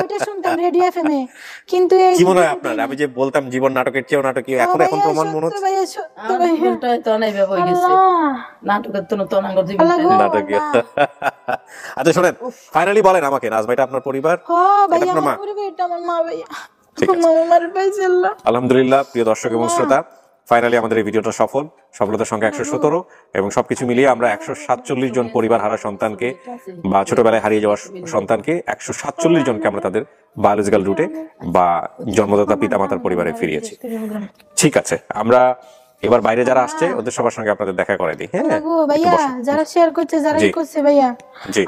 ওইটা শুনতাম রেডিও এফএম এ। কিন্তু কি মনে হয় আপনার, আমি যে বলতাম জীবন নাটকের চেয়েও নাটকীয়, এখন প্রমাণ মনে হচ্ছে নাটকের তো নতুন নাটকীয়। আচ্ছা শোনেন ফাইনালি বলেন আমাকে নাজমা এটা আপনার পরিবার? আমার মা ভাইয়া। আলহামদুলিল্লাহ প্রিয় দর্শক এবং শ্রোতা, ফাইনালি আমাদের এই ভিডিওটা সফলতার সংখ্যা 117, এবং সবকিছু মিলিয়ে আমরা 147 জন পরিবার হারা সন্তানকে বা ছোটবেলায় হারিয়ে যাওয়া সন্তানকে 147 জনকে আমরা তাদের বায়োলজিক্যাল রুটে বা জন্মদাতা পিতামাতার পরিবারে ফিরিয়েছি। ঠিক আছে, আমরা এবার বাইরে যারা আসছে ওদের সবার সঙ্গে আপনাদের দেখা করে দিই। হ্যাঁ ভাইয়া, যারা শেয়ার করছে, যারা করছে ভাইয়া,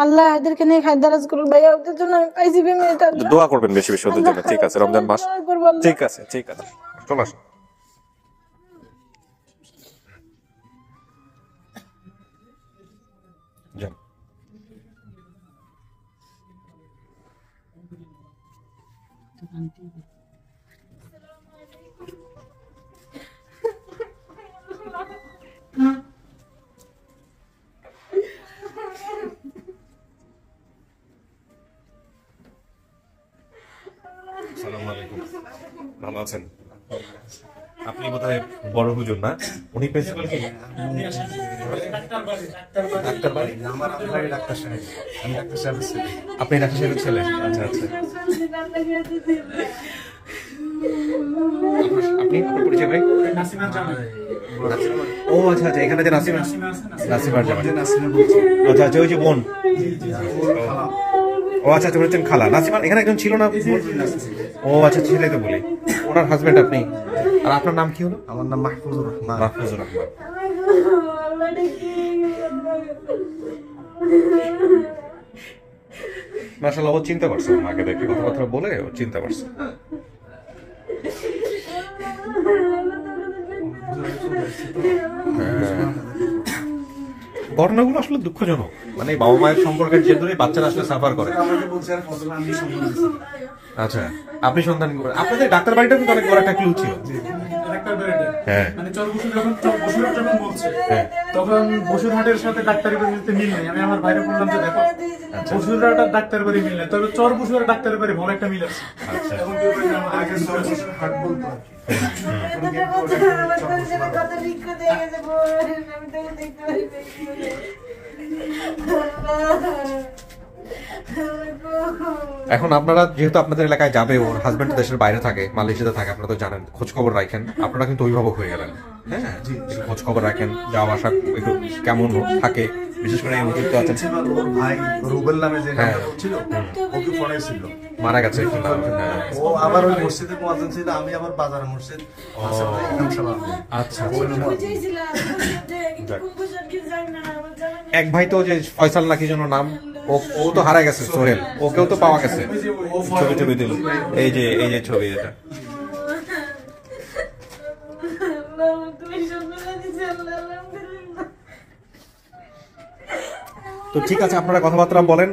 আল্লাহ এদেরকে নিয়ে খায় দারাজ করুক ভাইয়া, ওদের জন্য আমি পাইছি দোয়া করবেন বেশি বেশি ওদের জন্য। ঠিক আছে, রমজান মাস, ঠিক আছে ঠিক আছে, চলে আসুন। যান। আসসালামু আলাইকুম, ভালো আছেন? আপনি বোধহয় বড় হুজুর না? উনি প্রিন্সিপাল কি? ডাক্তার বাড়ি? আমার ডাক্তার সাহেব, আমি ডাক্তার সাহেবের ছেলে। আপনি ডাক্তার সাহেবের ছেলে? আচ্ছা আচ্ছা। আপনি আপনার পরিচয় ভাই? ও আচ্ছা আচ্ছা, এখানে যে নাসিমার জামাই। আচ্ছা আচ্ছা, ওই যে বোন। ও আচ্ছা আচ্ছা, বলেছেন খালা। নাসিমার এখানে একজন ছিল না? ও আচ্ছা, সেটাই তো বলি। ওনার হাজবেন্ড আপনি? আর আপনার নাম কি হলো? আমার নাম মাহফুজুর রহমান। মাহফুজুর রহমান। মাশাআল্লাহ, ও চিন্তা করছে মাকে দেখে, কথাবার্তা বলে ও চিন্তা করছে। ঘটনাগুলো আসলে দুঃখজনক, মানে বাবা মায়ের সম্পর্কের জের ধরে বাচ্চারা আসলে সাফার করে। আচ্ছা, আপনি সন্ধান করেন। আপনাদের ডাক্তার বাড়িটা কিন্তু অনেক বড় একটা ক্লু ছিল। মানে বসুরহাট যখন বলছে, তখন বসুরহাটের সাথে ডাক্তারি বাড়িতে মিল নেই। আমি আমার বাইরে বললাম যে দেখো, বসুরহাট আর ডাক্তার বাড়ি মিল নেই, তবে চর বসুরহাট ডাক্তার বাড়ি ভালো একটা মিল আছে। এখন কেউ হাট বলতো এখন আপনারা যেহেতু আপনাদের এলাকায় যাবে, ওর হাজবেন্ড দেশের বাইরে থাকে, মালয়েশিয়াতে থাকে, আপনারা তো জানেন, খোঁজ খবর রাখেন। আপনারা কিন্তু অভিভাবক হয়ে গেলেন। হ্যাঁ, খোঁজ খবর রাখেন, যাওয়া আসা একটু কেমন থাকে, বিশেষ করে এই মুহূর্তে আছেন ভাই রুবেল নামে যে ছিল, ওকে পড়াইছিল, মারা গেছে। ও আবার ওই মসজিদে মুয়াজ্জিন ছিল, আমি আবার বাজার মসজিদ। আচ্ছা, এক ভাই তো যে ফয়সাল নাকি যেন নাম, ও তো হারা গেছে, সোহেল, ওকেও তো পাওয়া গেছে। ছবি দিল, এই যে ছবি, এটা তো ঠিক আছে। আপনারা কথাবার্তা বলেন।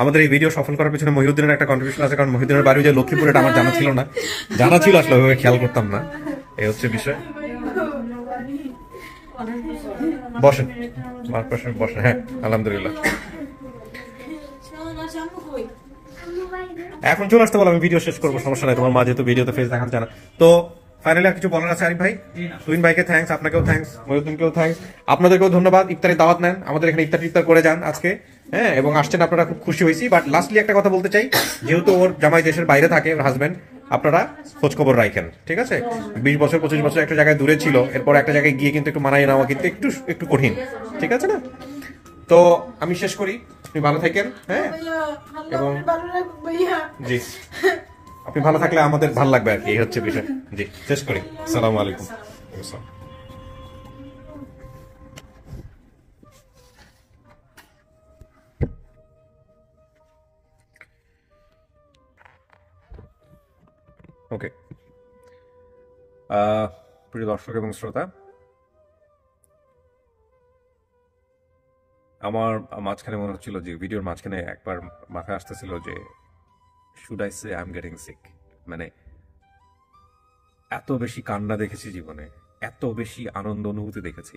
আমাদের এই ভিডিও সফল করার পিছনে মহিউদ্দিনের একটা কন্ট্রিবিউশন আছে, কারণ মহিউদ্দিনের বাড়ি যে লক্ষ্মীপুর, এটা আমার জানা ছিল না। জানা ছিল আসলে, ওইভাবে খেয়াল করতাম না। এই হচ্ছে বিষয়। বসেন, বসেন। হ্যাঁ, আলহামদুলিল্লাহ। এখন চলে আসতে বলো, আমি ভিডিও শেষ করবো, সমস্যা নাই। তোমার মা যেহেতু ভিডিওতে ফেস দেখাতে জানা। তো ফাইনালি আর কিছু বলার আছে আরিফ ভাই? তুহিন ভাইকে থ্যাঙ্কস, আপনাকেও থ্যাঙ্কস, মহিউদ্দিনকেও থ্যাঙ্কস, আপনাদেরকেও ধন্যবাদ। ইফতারি দাওয়াত নেন, আমাদের এখানে ইফতার করে যান আজকে। হ্যাঁ, এবং আসছেন, আপনারা খুব খুশি হয়েছি। বাট লাস্টলি একটা কথা বলতে চাই, যেহেতু ওর জামাই দেশের বাইরে থাকে, ওর হাজবেন্ড, আপনারা খোঁজ খবর রাখেন। ঠিক আছে, 20 বছর 25 বছর একটা জায়গায় দূরে ছিল, এরপর একটা জায়গায় গিয়ে কিন্তু একটু মানায় নেওয়া কিন্তু একটু কঠিন। ঠিক আছে না? তো আমি শেষ করি, আপনি ভালো থাকেন। হ্যাঁ, এবং জি, আপনি ভালো থাকলে আমাদের ভালো লাগবে আর কি, এই হচ্ছে বিষয়। জি, শেষ করি। আসসালামু আলাইকুম। ওকে, প্রিয় দর্শক এবং শ্রোতা, আমার মাঝখানে মনে হচ্ছিল যে ভিডিওর মাঝখানে একবার মাথায় আসতেছিল যে should I say I am getting sick. মানে এত বেশি কান্না দেখেছি জীবনে, এত বেশি আনন্দ অনুভূতি দেখেছি।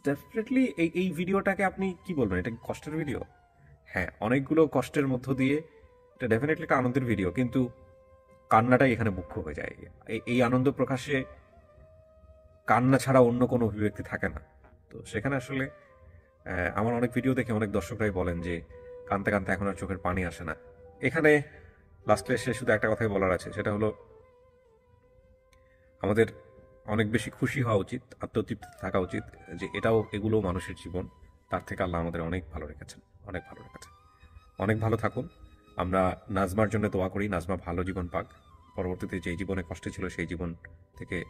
ডেফিনেটলি এই ভিডিওটাকে আপনি কি বলবেন, এটা কষ্টের ভিডিও? হ্যাঁ, অনেকগুলো কষ্টের মধ্য দিয়ে এটা ডেফিনেটলি একটা আনন্দের ভিডিও, কিন্তু কান্নাটাই এখানে মুখ্য হয়ে যায়। এই আনন্দ প্রকাশে কান্না ছাড়া অন্য কোনো অভিব্যক্তি থাকে না। তো সেখানে আসলে আমার অনেক ভিডিও দেখে অনেক দর্শকরাই বলেন যে কানতে কানতে এখন আর চোখের পানি আসে না। এখানে লাস্টে এসে শুধু একটা কথাই বলার আছে, সেটা হলো আমাদের অনেক বেশি খুশি হওয়া উচিত, আত্মতৃপ্তি থাকা উচিত যে এগুলো মানুষের জীবন, তার থেকে আল্লাহ আমাদের অনেক ভালো রেখেছেন, অনেক ভালো রেখেছেন। অনেক ভালো থাকুন। আমরা নাজমার জন্য দোয়া করি, নাজমা ভালো জীবন পাক, পরবর্তীতে যেই জীবনে কষ্টে ছিল সেই জীবন থেকে